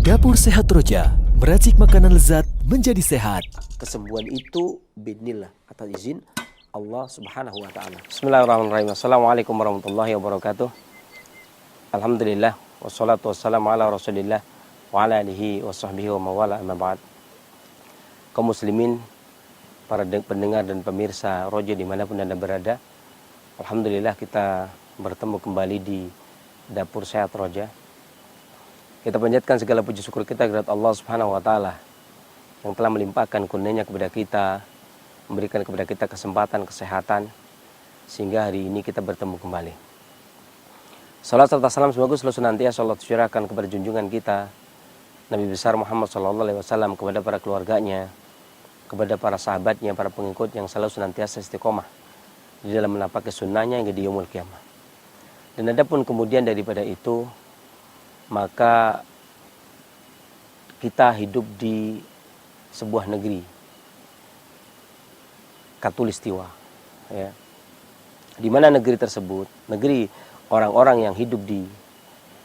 Dapur Sehat Roja, meracik makanan lezat menjadi sehat. Kesembuhan itu binillah, atas izin Allah Subhanahu wa taala. Bismillahirrahmanirrahim. Assalamualaikum warahmatullahi wabarakatuh. Alhamdulillah wassalatu wassalamu ala Rasulillah wa ala alihi wa sahbihi wa mawala amma ba'd. Kaum muslimin, para pendengar dan pemirsa Roja dimanapun Anda berada, alhamdulillah kita bertemu kembali di Dapur Sehat Roja. Kita panjatkan segala puji syukur kita kepada Allah Subhanahu wa taala yang telah melimpahkan kurnia-Nya kepada kita, memberikan kepada kita kesempatan, kesehatan, sehingga hari ini kita bertemu kembali. Salam serta salam semoga selalu senantiasa Allah curahkan kepada junjungan kita Nabi besar Muhammad SAW, kepada para keluarganya, kepada para sahabatnya, para pengikut yang selalu senantiasa istiqomah di dalam menapaki sunnahnya hingga di yaumul kiamah. Dan adapun kemudian daripada itu, maka kita hidup di sebuah negeri Khatulistiwa, ya, di mana negeri tersebut, negeri orang-orang yang hidup di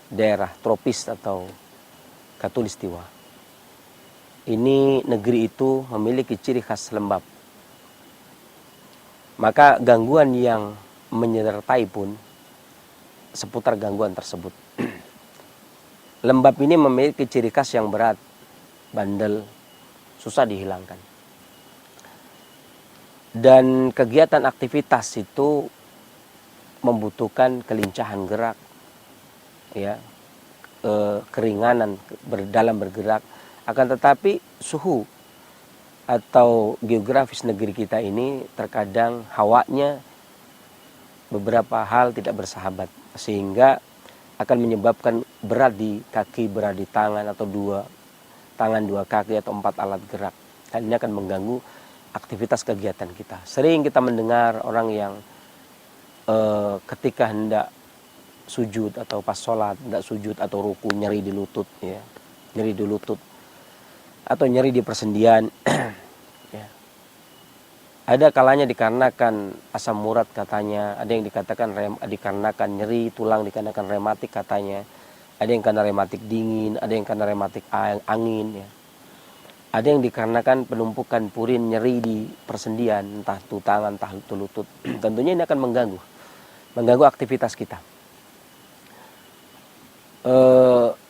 daerah tropis atau Khatulistiwa. Ini negeri itu memiliki ciri khas lembab. Maka gangguan yang menyertai pun seputar gangguan tersebut. Lembab ini memiliki ciri khas yang berat, bandel, susah dihilangkan. Dan kegiatan aktivitas itu membutuhkan kelincahan gerak, ya, keringanan dalam bergerak. Akan tetapi suhu atau geografis negeri kita ini terkadang hawanya beberapa hal tidak bersahabat, sehingga akan menyebabkan berat di kaki, berat di tangan, atau dua tangan, dua kaki, atau 4 alat gerak. Dan ini akan mengganggu aktivitas kegiatan kita. Sering kita mendengar orang yang ketika hendak sujud atau pas sholat, hendak sujud atau ruku, nyeri di lutut, ya, nyeri di lutut, atau nyeri di persendian. Ya. Ada kalanya dikarenakan asam urat katanya, ada yang dikatakan dikarenakan nyeri tulang, dikarenakan rematik katanya, ada yang karena rematik dingin, ada yang karena rematik angin, ya. Ada yang dikarenakan penumpukan purin, nyeri di persendian, entah itu tangan, entah itu lutut. Tentunya ini akan mengganggu aktivitas kita.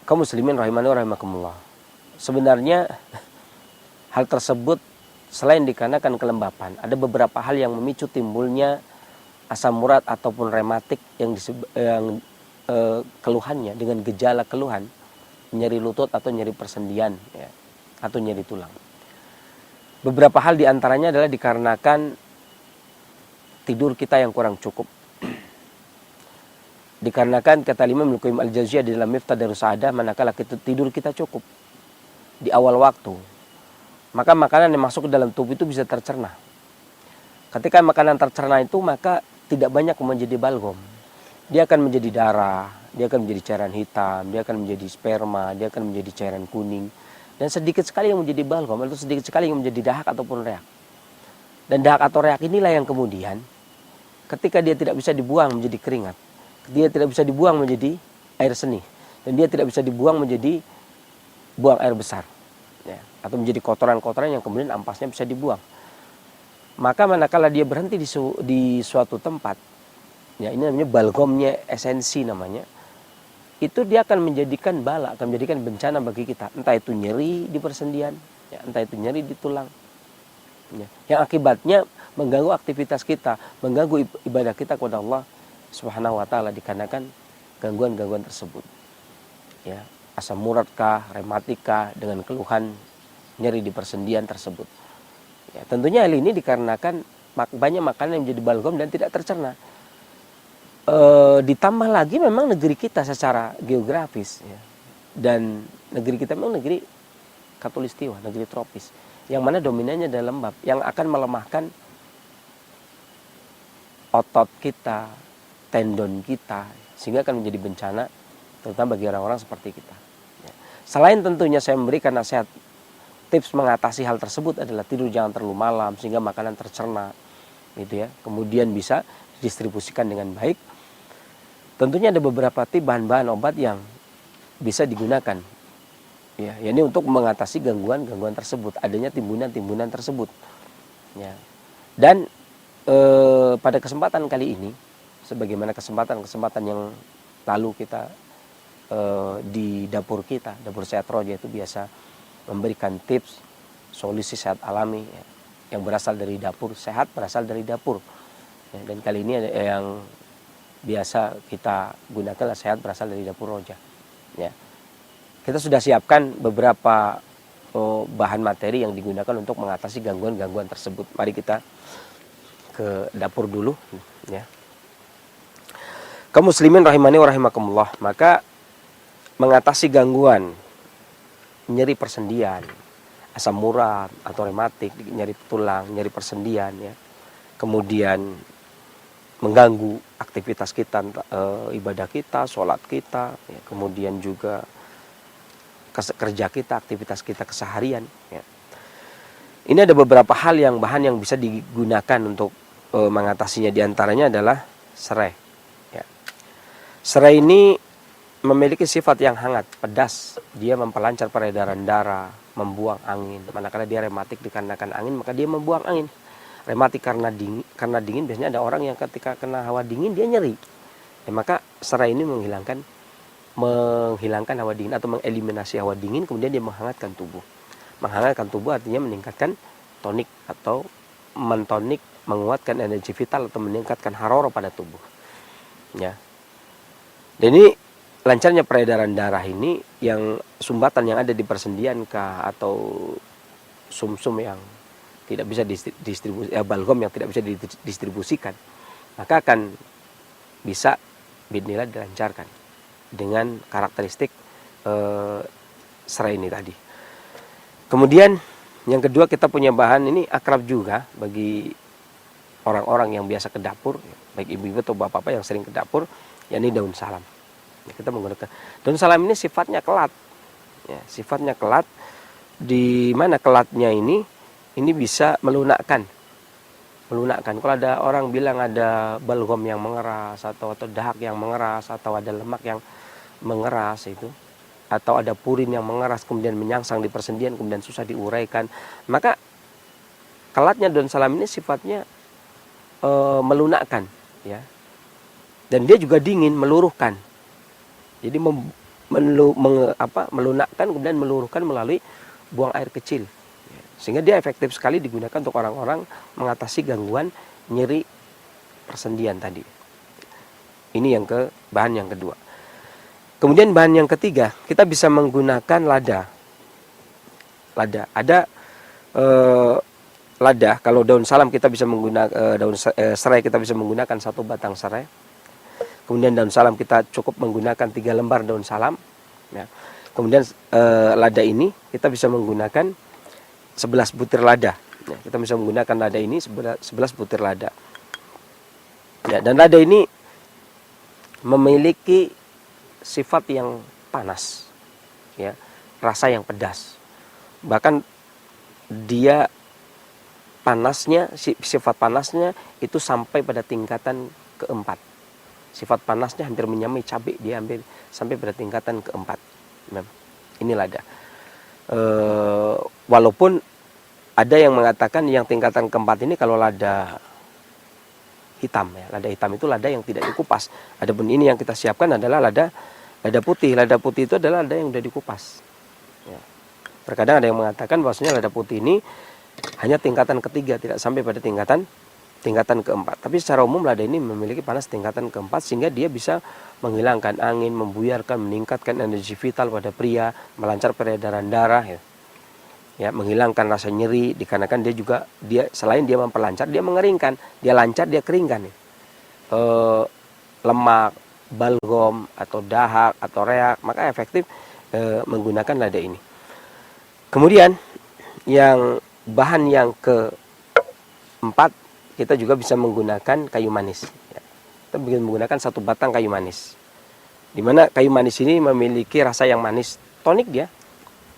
Kaum muslimin rahimani wa rahimakumullah. Sebenarnya hal tersebut selain dikarenakan kelembapan, ada beberapa hal yang memicu timbulnya asam urat ataupun rematik yang keluhannya dengan gejala keluhan nyeri lutut atau nyeri persendian, ya, atau nyeri tulang. Beberapa hal diantaranya adalah dikarenakan tidur kita yang kurang cukup. Dikarenakan kata Imam Ibnu Qayyim Al-Jauziyah di dalam Miftah Darus Sa'adah, manakala tidur kita cukup di awal waktu, maka makanan yang masuk ke dalam tubuh itu bisa tercerna. Ketika makanan tercerna itu, maka tidak banyak menjadi balgam. Dia akan menjadi darah, dia akan menjadi cairan hitam, dia akan menjadi sperma, dia akan menjadi cairan kuning. Dan sedikit sekali yang menjadi balgam, atau sedikit sekali yang menjadi dahak ataupun reak. Dan dahak atau reak inilah yang kemudian ketika dia tidak bisa dibuang menjadi keringat, dia tidak bisa dibuang menjadi air seni, dan dia tidak bisa dibuang menjadi buang air besar, ya, atau menjadi kotoran-kotoran yang kemudian ampasnya bisa dibuang. Maka manakala dia berhenti di suatu tempat, ya, ini namanya balgomnya esensi namanya, itu dia akan menjadikan bala, akan menjadikan bencana bagi kita. Entah itu nyeri di persendian, ya, entah itu nyeri di tulang, ya, yang akibatnya mengganggu aktivitas kita, mengganggu ibadah kita kepada Allah Subhanahu wa taala dikarenakan gangguan-gangguan tersebut. Ya, asam urat kah, rematik kah, dengan keluhan nyeri di persendian tersebut. Ya, tentunya hal ini dikarenakan banyak makanan yang menjadi balgam dan tidak tercerna. Ditambah lagi memang negeri kita secara geografis, ya, dan negeri kita memang negeri Khatulistiwa, negeri tropis, yang mana dominannya adalah lembab, yang akan melemahkan otot kita, tendon kita, sehingga akan menjadi bencana terutama bagi orang-orang seperti kita. Ya. Selain tentunya saya memberikan nasihat, tips mengatasi hal tersebut adalah tidur jangan terlalu malam sehingga makanan tercerna, gitu ya. Kemudian bisa didistribusikan dengan baik. Tentunya ada beberapa tips bahan-bahan obat yang bisa digunakan Ya, ini untuk mengatasi gangguan-gangguan tersebut, adanya timbunan-timbunan tersebut. Ya. Dan pada kesempatan kali ini, sebagaimana kesempatan-kesempatan yang lalu kita di dapur kita, dapur Sehat Roja itu biasa memberikan tips solusi sehat alami ya, yang berasal dari dapur, sehat berasal dari dapur. Ya, dan kali ini ada yang biasa kita gunakan sehat berasal dari dapur Roja. Ya. Kita sudah siapkan beberapa bahan materi yang digunakan untuk mengatasi gangguan-gangguan tersebut. Mari kita ke dapur dulu. Ya. Kaum muslimin rahimani wa rahimakumullah. Maka mengatasi gangguan nyeri persendian, asam urat atau rematik, nyeri tulang, nyeri persendian, ya. Kemudian mengganggu aktivitas kita, ibadah kita, sholat kita, ya. Kemudian juga kerja kita, aktivitas kita keseharian. Ya. Ini ada beberapa bahan yang bisa digunakan untuk mengatasinya. Di antaranya adalah serai. Ya. Serai ini memiliki sifat yang hangat, pedas. Dia memperlancar peredaran darah, membuang angin. Manakala dia rematik dikarenakan angin, maka dia membuang angin. Rematik karena dingin biasanya ada orang yang ketika kena hawa dingin dia nyeri. Ya, maka serai ini menghilangkan hawa dingin atau mengeliminasi hawa dingin, kemudian dia menghangatkan tubuh. Menghangatkan tubuh artinya meningkatkan tonik atau mentonik, menguatkan energi vital atau meningkatkan haroro pada tubuh. Ya. Dan ini lancarnya peredaran darah ini yang sumbatan yang ada di persendian atau sumsum yang tidak bisa distribusi, balgam yang tidak bisa didistribusikan, maka akan bisa bismillah dilancarkan dengan karakteristik serai ini tadi. Kemudian yang kedua, kita punya bahan ini akrab juga bagi orang-orang yang biasa ke dapur, baik ibu-ibu atau bapak-bapak yang sering ke dapur, yakni daun salam. Ya, kita menggunakan daun salam ini sifatnya kelat. Ya, sifatnya kelat, di mana kelatnya ini bisa melunakkan. Kalau ada orang bilang ada balgam yang mengeras atau dahak yang mengeras atau ada lemak yang mengeras itu, atau ada purin yang mengeras kemudian menyangsang di persendian kemudian susah diuraikan, maka kelatnya daun salam ini sifatnya melunakkan, ya. Dan dia juga dingin, meluruhkan. Jadi melunakkan kemudian meluruhkan melalui buang air kecil. Sehingga dia efektif sekali digunakan untuk orang-orang mengatasi gangguan nyeri persendian tadi. Ini bahan yang kedua. Kemudian bahan yang ketiga, kita bisa menggunakan lada. Ada lada. Kalau daun salam kita bisa menggunakan serai, kita bisa menggunakan 1 batang serai. Kemudian daun salam kita cukup menggunakan 3 lembar daun salam. Ya. Kemudian lada ini kita bisa menggunakan 11 butir lada. Ya, kita bisa menggunakan lada ini 11 butir lada. Ya, dan lada ini memiliki sifat yang panas, ya, rasa yang pedas. Bahkan dia sifat panasnya itu sampai pada tingkatan keempat. Sifat panasnya hampir menyamai cabai, dia hampir sampai pada tingkatan keempat. Ini lada. Walaupun ada yang mengatakan yang tingkatan keempat ini kalau lada hitam, ya. Lada hitam itu lada yang tidak dikupas. Adapun ini yang kita siapkan adalah lada putih. Lada putih itu adalah lada yang sudah dikupas. Ya. Terkadang ada yang mengatakan bahwasanya lada putih ini hanya tingkatan ketiga, tidak sampai pada tingkatan keempat. Tapi secara umum lada ini memiliki panas tingkatan keempat, sehingga dia bisa menghilangkan angin, membuyarkan, meningkatkan energi vital pada pria, melancar peredaran darah, ya. Ya, menghilangkan rasa nyeri, dikarenakan dia selain dia memperlancar, dia mengeringkan, dia lancar, dia keringkan. Ya. Lemak, balgam atau dahak atau reak, maka efektif menggunakan lada ini. Kemudian bahan yang keempat, kita juga bisa menggunakan kayu manis. Ya. Kita bisa menggunakan 1 batang kayu manis. Di mana kayu manis ini memiliki rasa yang manis, tonik dia,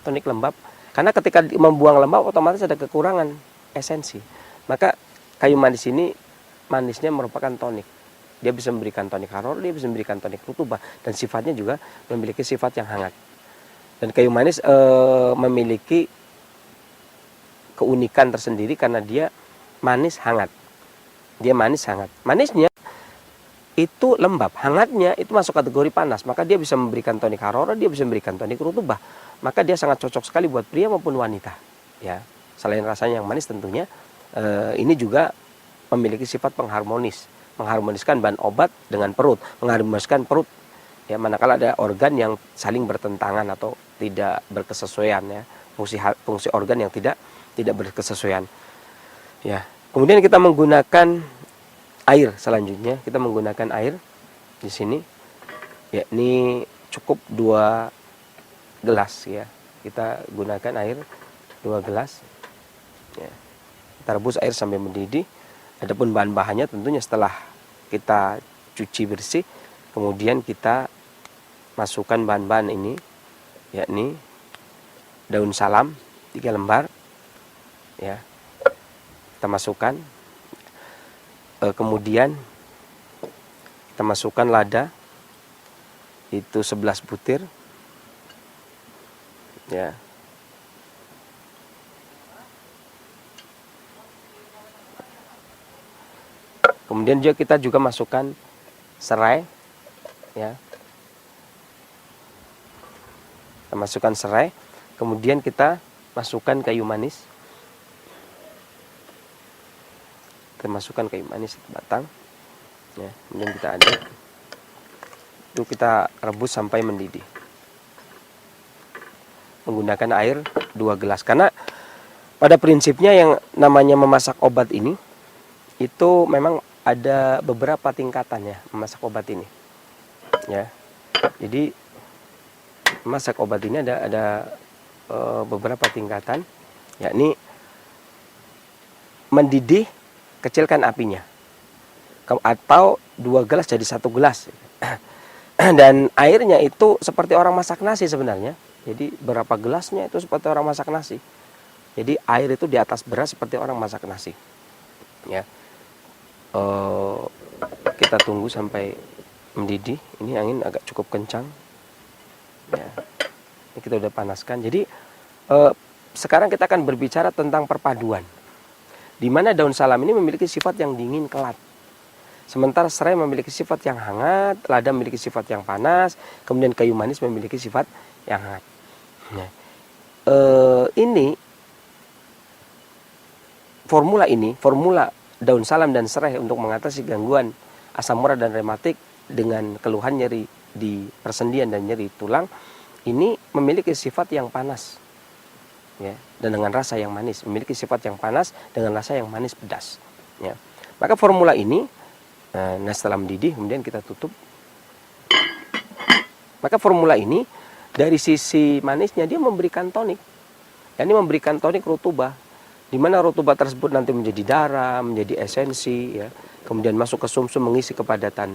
tonik lembab. Karena ketika membuang lembab otomatis ada kekurangan esensi. Maka kayu manis ini manisnya merupakan tonik. Dia bisa memberikan tonik haror, dia bisa memberikan tonik rutubah, dan sifatnya juga memiliki sifat yang hangat. Dan kayu manis memiliki keunikan tersendiri karena dia manis hangat. Dia manis hangat. Manisnya itu lembab, hangatnya itu masuk kategori panas. Maka dia bisa memberikan tonik harora, dia bisa memberikan tonik rutubah. Maka dia sangat cocok sekali buat pria maupun wanita. Ya, selain rasanya yang manis tentunya, ini juga memiliki sifat pengharmonis, mengharmoniskan bahan obat dengan perut, mengharmoniskan perut. Ya, manakala ada organ yang saling bertentangan atau tidak berkesesuaian, ya, fungsi organ yang tidak berkesesuaian. Ya, kemudian kita menggunakan air selanjutnya, kita menggunakan air di sini, yakni cukup 2 gelas ya. Kita gunakan air 2 gelas. Ya. Kita rebus air sampai mendidih. Adapun bahan-bahannya tentunya setelah kita cuci bersih, kemudian kita masukkan bahan-bahan ini, yakni daun salam 3 lembar, ya. Kita masukkan. Kemudian kita masukkan lada itu 11 butir, ya. Kemudian kita juga masukkan serai, ya. Kita masukkan serai, kemudian kita masukkan kayu manis. Kita masukkan kayu manis batang, ya, kemudian kita aduk. Itu kita rebus sampai mendidih menggunakan air 2 gelas. Karena pada prinsipnya yang namanya memasak obat ini itu memang ada beberapa tingkatan ya, memasak obat ini, ya. Jadi memasak obat ini ada beberapa tingkatan, yakni mendidih, kecilkan apinya, atau 2 gelas jadi 1 gelas. Dan airnya itu seperti orang masak nasi sebenarnya. Jadi berapa gelasnya itu seperti orang masak nasi. Jadi air itu di atas beras seperti orang masak nasi. Ya, kita tunggu sampai mendidih. Ini angin agak cukup kencang. Ya, ini kita udah panaskan. Jadi sekarang kita akan berbicara tentang perpaduan, di mana daun salam ini memiliki sifat yang dingin kelat. Sementara serai memiliki sifat yang hangat, lada memiliki sifat yang panas, kemudian kayu manis memiliki sifat yang hangat. Nah, ini formula daun salam dan serai untuk mengatasi gangguan asam urat dan rematik dengan keluhan nyeri di persendian dan nyeri tulang, ini memiliki sifat yang panas. Ya, dan dengan rasa yang manis, memiliki sifat yang panas dengan rasa yang manis pedas, ya. Maka formula ini, nah setelah mendidih kemudian kita tutup. Maka formula ini dari sisi manisnya dia memberikan tonik, ini memberikan tonik rutubah, di mana rutubah tersebut nanti menjadi darah, menjadi esensi, ya. Kemudian masuk ke sumsum mengisi kepadatan,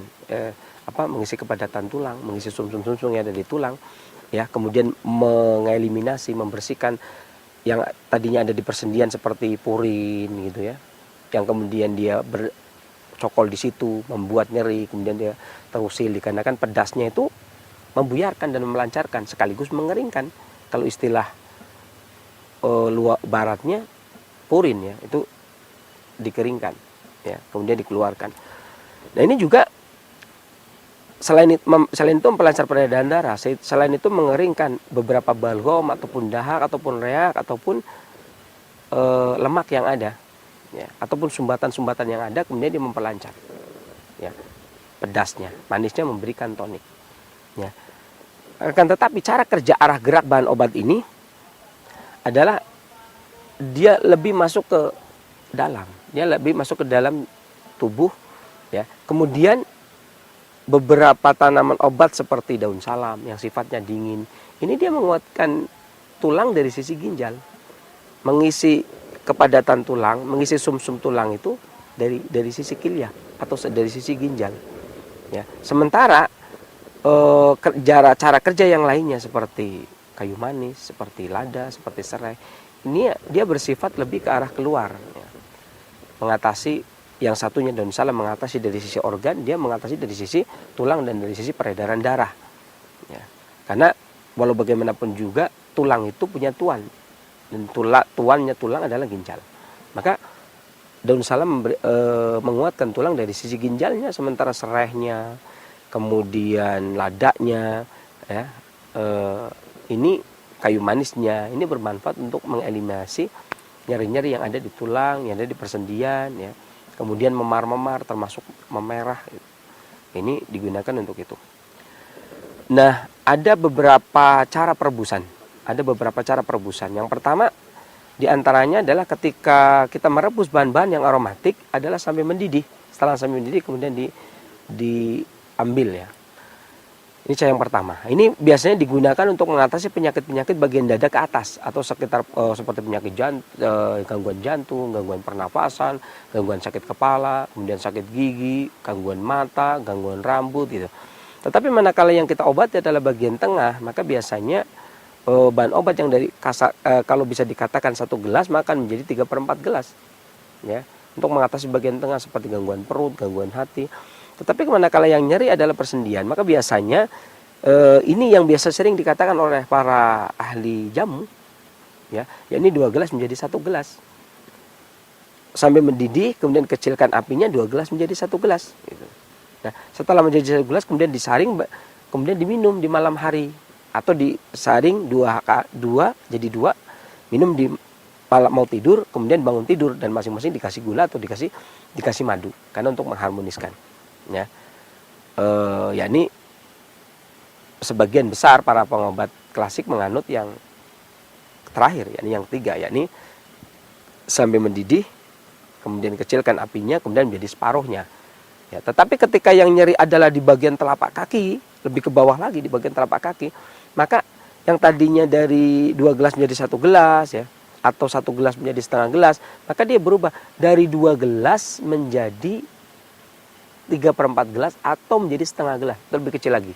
mengisi kepadatan tulang, mengisi sumsum-sumsum yang ada di tulang, ya. Kemudian mengeliminasi, membersihkan yang tadinya ada di persendian seperti purin gitu ya, yang kemudian dia bercokol di situ membuat nyeri, kemudian dia terusil dikarenakan pedasnya itu membuyarkan dan melancarkan sekaligus mengeringkan. Kalau istilah luar baratnya purin, ya, itu dikeringkan, ya, kemudian dikeluarkan. Nah ini juga selain itu pelancar peredaran darah, selain itu mengeringkan beberapa balgam ataupun dahak ataupun reak ataupun lemak yang ada, ya, ataupun sumbatan-sumbatan yang ada, kemudian dia memperlancar, ya, pedasnya, manisnya memberikan tonik, ya. Akan tetapi cara kerja arah gerak bahan obat ini adalah dia lebih masuk ke dalam, dia lebih masuk ke dalam tubuh, ya. Kemudian beberapa tanaman obat seperti daun salam yang sifatnya dingin, ini dia menguatkan tulang dari sisi ginjal, mengisi kepadatan tulang, mengisi sumsum tulang itu dari sisi kilia atau dari sisi ginjal, ya. Sementara cara kerja yang lainnya seperti kayu manis, seperti lada, seperti serai, ini dia bersifat lebih ke arah keluar, ya. Mengatasi yang satunya daun salam mengatasi dari sisi organ, dia mengatasi dari sisi tulang dan dari sisi peredaran darah, ya. Karena walau bagaimanapun juga tulang itu punya tuan, dan tuannya tulang adalah ginjal. Maka daun salam menguatkan tulang dari sisi ginjalnya, sementara serehnya, kemudian ladanya, ya, ini kayu manisnya, ini bermanfaat untuk mengeliminasi nyeri-nyeri yang ada di tulang, yang ada di persendian, ya. Kemudian memar-memar, termasuk memerah. Ini digunakan untuk itu. Nah, ada beberapa cara perebusan. Yang pertama, diantaranya adalah ketika kita merebus bahan-bahan yang aromatik adalah sampai mendidih. Setelah sampai mendidih, kemudian diambil, ya. Ini cara yang pertama. Ini biasanya digunakan untuk mengatasi penyakit-penyakit bagian dada ke atas atau sekitar seperti penyakit gangguan jantung, gangguan pernafasan, gangguan sakit kepala, kemudian sakit gigi, gangguan mata, gangguan rambut gitu. Tetapi manakala yang kita obati adalah bagian tengah, maka biasanya bahan obat yang dari kalau bisa dikatakan 1 gelas maka menjadi 3/4 gelas, ya, untuk mengatasi bagian tengah seperti gangguan perut, gangguan hati. Tetapi manakala yang nyeri adalah persendian, maka biasanya ini yang biasa sering dikatakan oleh para ahli jamu, ya, yakni 2 gelas menjadi 1 gelas. Sampai mendidih, kemudian kecilkan apinya, 2 gelas menjadi 1 gelas. Gitu. Nah, setelah menjadi 1 gelas, kemudian disaring, kemudian diminum di malam hari, atau disaring 2 jadi 2, minum di malam mau tidur, kemudian bangun tidur, dan masing-masing dikasih gula atau dikasih madu, karena untuk mengharmoniskan. Ya, yakni sebagian besar para pengobat klasik menganut yang terakhir, yakni yang 3, yakni sampai mendidih, kemudian kecilkan apinya, kemudian menjadi separuhnya. Ya, tetapi ketika yang nyeri adalah di bagian telapak kaki, lebih ke bawah lagi di bagian telapak kaki, maka yang tadinya dari 2 gelas menjadi 1 gelas, ya, atau 1 gelas menjadi setengah gelas, maka dia berubah dari 2 gelas menjadi 3/4 gelas atau menjadi setengah gelas, lebih kecil lagi.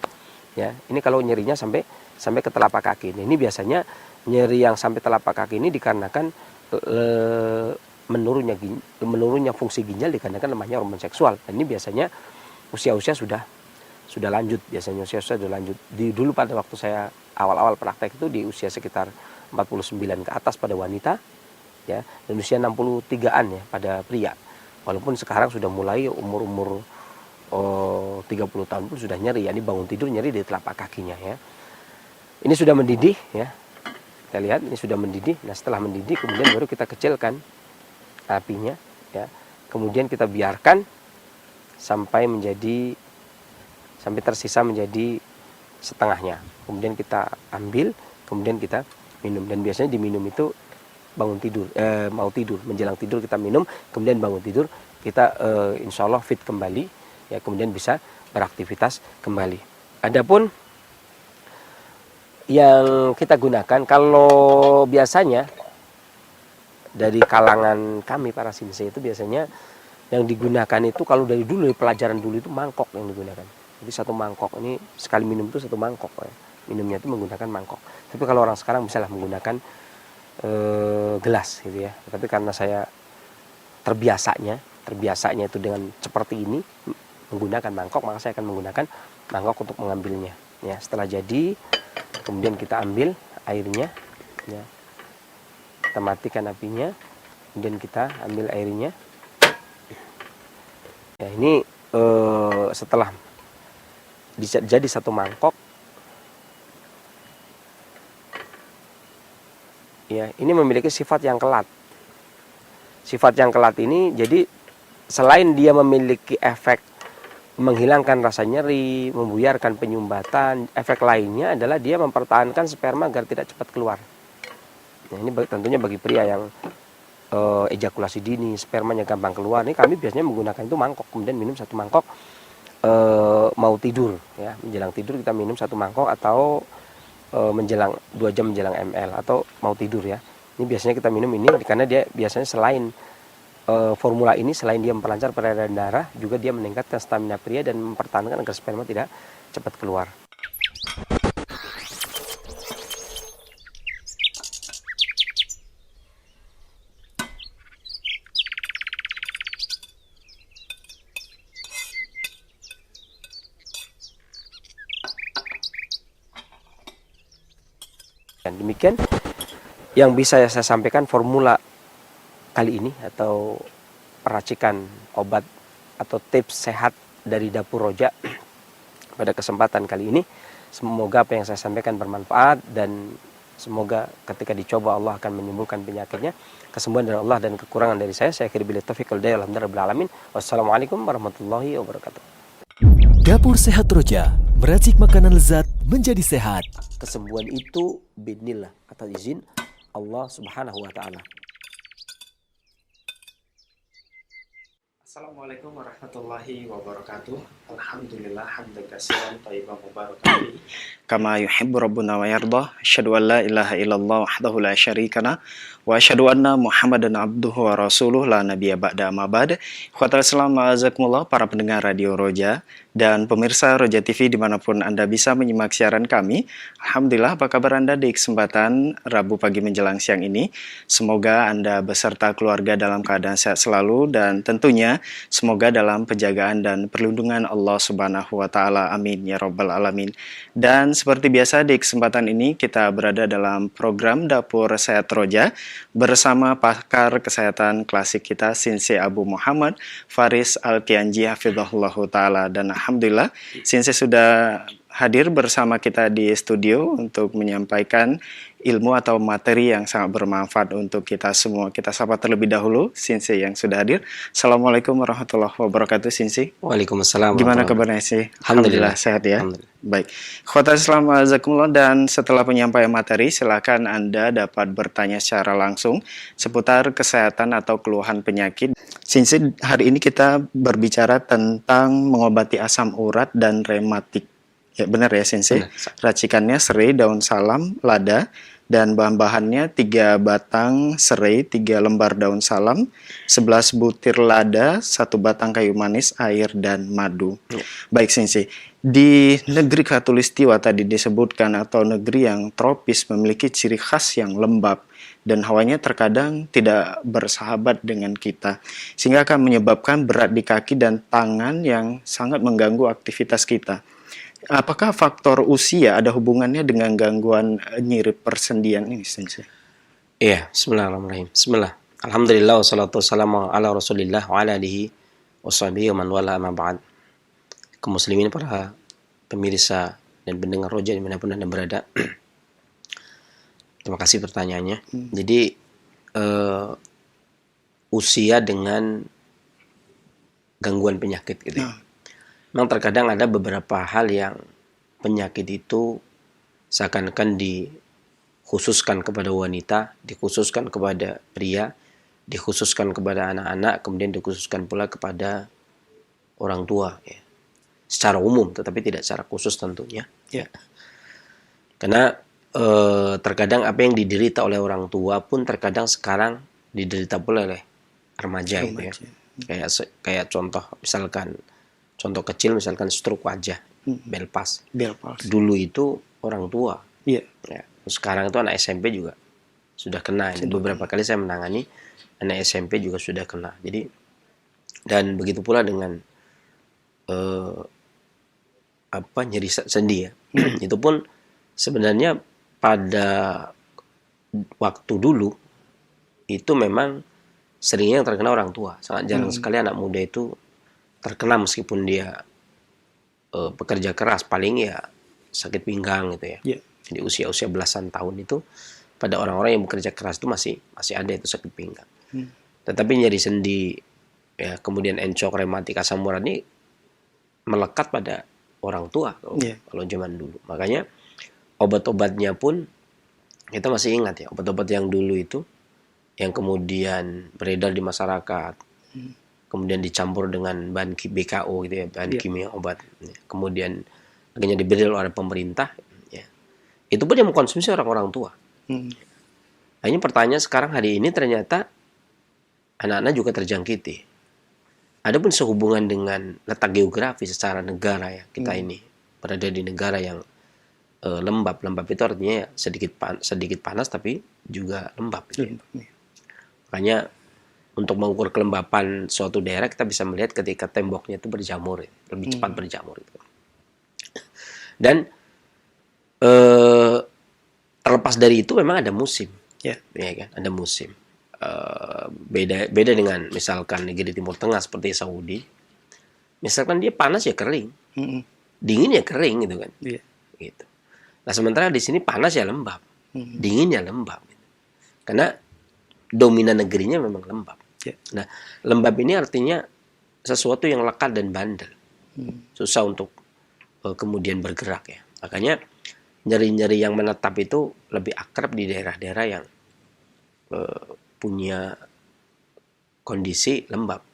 Ya, ini kalau nyerinya sampai ke telapak kaki. Nah, ini biasanya nyeri yang sampai telapak kaki ini dikarenakan menurunnya fungsi ginjal dikarenakan lemahnya hormon seksual. Dan ini biasanya usia-usia sudah lanjut, biasanya usia-usia sudah lanjut. Dulu pada waktu saya awal-awal praktek itu di usia sekitar 49 ke atas pada wanita, ya, dan usia 63-an ya pada pria. Walaupun sekarang sudah mulai umur 30 tahun pun sudah nyeri, yakni bangun tidur nyeri di telapak kakinya, ya. Ini sudah mendidih, ya. Kita lihat ini sudah mendidih. Nah, setelah mendidih kemudian baru kita kecilkan apinya, ya. Kemudian kita biarkan sampai tersisa menjadi setengahnya. Kemudian kita ambil, kemudian kita minum, dan biasanya diminum itu bangun tidur, mau tidur, menjelang tidur kita minum, kemudian bangun tidur kita insya Allah fit kembali, ya, kemudian bisa beraktivitas kembali. Adapun yang kita gunakan, kalau biasanya dari kalangan kami para sensei itu biasanya yang digunakan itu kalau dari dulu, dari pelajaran dulu itu mangkok yang digunakan. Jadi 1 mangkok ini sekali minum itu 1 mangkok, ya. Minumnya itu menggunakan mangkok. Tapi kalau orang sekarang misalnya menggunakan gelas gitu, ya. Tapi karena saya terbiasanya itu dengan seperti ini menggunakan mangkok, maka saya akan menggunakan mangkok untuk mengambilnya, ya. Setelah jadi kemudian kita ambil airnya, ya. Kita matikan apinya, kemudian kita ambil airnya. Ya, ini setelah jadi 1 mangkok, ya, ini memiliki sifat yang kelat. Sifat yang kelat ini jadi selain dia memiliki efek menghilangkan rasa nyeri, membuyarkan penyumbatan, efek lainnya adalah dia mempertahankan sperma agar tidak cepat keluar. Nah, ini tentunya bagi pria yang ejakulasi dini, spermanya gampang keluar, ini kami biasanya menggunakan itu mangkok, kemudian minum 1 mangkok mau tidur, ya, menjelang tidur kita minum 1 mangkok, atau menjelang 2 jam menjelang ML, atau mau tidur, ya. Ini biasanya kita minum ini karena dia biasanya selain formula ini, selain dia memperlancar peredaran darah, juga dia meningkatkan stamina pria dan mempertahankan agar sperma tidak cepat keluar. Demikian yang bisa saya sampaikan formula kali ini atau racikan obat atau tips sehat dari Dapur Roja pada kesempatan kali ini. Semoga apa yang saya sampaikan bermanfaat dan semoga ketika dicoba Allah akan menyembuhkan penyakitnya. Kesembuhan dari Allah dan kekurangan dari saya akhiri billahi taufiq wal hidayah. Alhamdulillahirabbil alamin. Wassalamualaikum warahmatullahi wabarakatuh. Dapur Sehat Roja, meracik makanan lezat menjadi sehat. Kesembuhan itu biidznillah, atas izin Allah Subhanahu wa taala. Assalamualaikum warahmatullahi wabarakatuh. Alhamdulillah hamdan katsiran thayyiban mubarakan fihi kama yuhibbu rabbuna wa yardah. Asyhadu an la ilaha illallah wahdahu la syarika wa asyhadu anna Muhammadan abduhu wa rasuluh la nabiyya ba'da amma ba'd. Ikhwatal Islam azakumullah, para pendengar Radio Roja dan pemirsa Roja TV dimanapun Anda bisa menyimak siaran kami. Alhamdulillah, apa kabar Anda di kesempatan Rabu pagi menjelang siang ini? Semoga Anda beserta keluarga dalam keadaan sehat selalu dan tentunya semoga dalam penjagaan dan perlindungan Allah Subhanahu wa taala. Amin ya rabbal alamin. Dan seperti biasa di kesempatan ini kita berada dalam program Dapur Sehat Roja bersama pakar kesehatan klasik kita Sensei Abu Muhammad Faris Alkianji hafizahullahu taala, dan alhamdulillah Sensei sudah hadir bersama kita di studio untuk menyampaikan ilmu atau materi yang sangat bermanfaat untuk kita semua. Kita sapa terlebih dahulu Sensei yang sudah hadir. Assalamualaikum warahmatullahi wabarakatuh Sensei. Waalaikumsalam. Gimana kabarnya sih? Alhamdulillah Sehat ya. Alhamdulillah. Baik. Khotbah Islam azakumullah, dan setelah penyampaian materi silakan Anda dapat bertanya secara langsung seputar kesehatan atau keluhan penyakit. Sensei, hari ini kita berbicara tentang mengobati asam urat dan rematik. Ya, benar ya Sensei? Benar. Racikannya serai, daun salam, lada, dan bahan-bahannya 3 batang serai, 3 lembar daun salam, 11 butir lada, 1 batang kayu manis, air, dan madu. Ya. Baik Sensei, di negeri Khatulistiwa tadi disebutkan atau negeri yang tropis memiliki ciri khas yang lembab dan hawanya terkadang tidak bersahabat dengan kita, sehingga akan menyebabkan berat di kaki dan tangan yang sangat mengganggu aktivitas kita. Apakah faktor usia ada hubungannya dengan gangguan nyeri persendian ini, Sensei? Iya, bismillahirrahmanirrahim. Bismillah. Alhamdulillah wassalatu wassalamu ala Rasulillah wa ala alihi washabihi wa man wala amma ba'd. Kaum muslimin, para pemirsa dan pendengar Roja dimanapun Anda berada. Terima kasih pertanyaannya. Jadi usia dengan gangguan penyakit gitu ya. Memang terkadang ada beberapa hal yang penyakit itu seakan-akan dikhususkan kepada wanita, dikhususkan kepada pria, dikhususkan kepada anak-anak, kemudian dikhususkan pula kepada orang tua ya. Secara umum, tetapi tidak secara khusus tentunya. Ya. Karena terkadang apa yang diderita oleh orang tua pun terkadang sekarang diderita pula oleh remaja. Gitu ya. Kayak contoh misalkan, contoh kecil misalkan stroke wajah, belpas. Dulu itu orang tua. Iya. Ya. Sekarang itu anak SMP juga sudah kena. Ini beberapa kali saya menangani anak SMP juga sudah kena. Jadi, dan begitu pula dengan nyeri sendi ya. Itu pun sebenarnya pada waktu dulu itu memang seringnya yang terkena orang tua. Sangat jarang sekali anak muda itu terkena meskipun dia pekerja keras, paling ya sakit pinggang gitu ya. Yeah. Jadi usia-usia belasan tahun itu pada orang-orang yang bekerja keras itu masih ada itu sakit pinggang. Tetapi nyeri sendi ya, kemudian encok, rematik, asam urat ini melekat pada orang tua kalau zaman dulu. Makanya obat-obatnya pun kita masih ingat ya, obat-obat yang dulu itu yang kemudian beredar di masyarakat. Kemudian dicampur dengan bahan BKO gitu ya, bahan kimia obat. Kemudian akhirnya diberi oleh pemerintah ya. Itu pun yang mengkonsumsi orang-orang tua. Hanya pertanyaan sekarang hari ini ternyata anak-anak juga terjangkiti. Adapun sehubungan dengan letak geografis secara negara ya, kita ini berada di negara yang lembab. Lembab itu artinya ya sedikit panas tapi juga lembab. Gitu. Makanya untuk mengukur kelembapan suatu daerah kita bisa melihat ketika temboknya itu berjamur, lebih cepat berjamur. Dan terlepas dari itu memang ada musim, Ya. ya kan? Ada musim. Beda dengan misalkan negeri Timur Tengah seperti Saudi. Misalkan dia panas ya kering, Mm-mm. dingin ya kering gitu kan. Iya. Gitu. Nah sementara di sini panas ya lembab, Mm-mm. dingin ya lembab. Gitu. Karena dominan negerinya memang lembab. Ya. Nah lembab ini artinya sesuatu yang lekat dan bandel, susah untuk kemudian bergerak ya. Makanya nyeri-nyeri yang menetap itu lebih akrab di daerah-daerah yang punya kondisi lembab.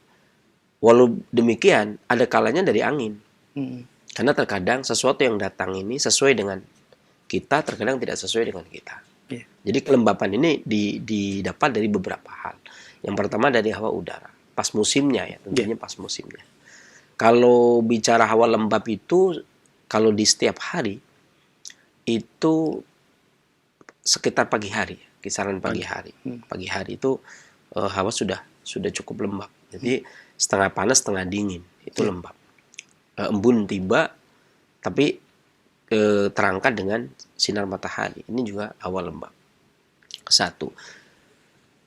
Walau demikian, ada kalanya dari angin. Mm-mm. Karena terkadang sesuatu yang datang ini sesuai dengan kita, terkadang tidak sesuai dengan kita. Iya. Jadi kelembapan ini didapat dari beberapa hal. Yang pertama dari hawa udara. Pas musimnya ya, tentunya pas musimnya. Kalau bicara hawa lembab itu, kalau di setiap hari, itu sekitar pagi hari, kisaran pagi hari. Pagi hari itu hawa sudah cukup lembab. Jadi setengah panas, setengah dingin, itu lembab. Embun tiba, tapi terangkat dengan sinar matahari. Ini juga hawa lembab. Satu.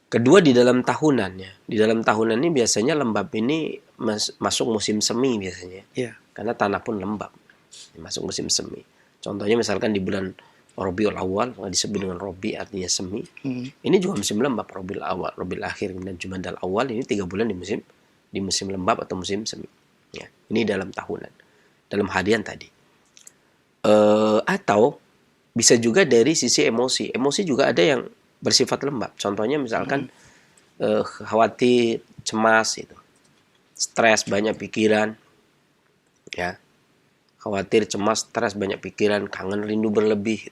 Kedua di dalam tahunannya. Di dalam tahunan ini biasanya lembab ini masuk musim semi biasanya. Iya. Karena tanah pun lembab. Masuk musim semi. Contohnya misalkan di bulan Rabiul Awal, disebut dengan Rabi artinya semi. Ini juga musim lembab, Rabiul Awal, Rabiul Akhir, kemudian Jumadal Awal, ini 3 bulan di musim lembab atau musim semi. Ya, ini dalam tahunan. Dalam harian tadi. Atau bisa juga dari sisi emosi. Emosi juga ada yang bersifat lembab. Contohnya misalkan khawatir, cemas itu. Stres, banyak pikiran. Ya. Khawatir, cemas, stres, banyak pikiran, kangen, rindu berlebih.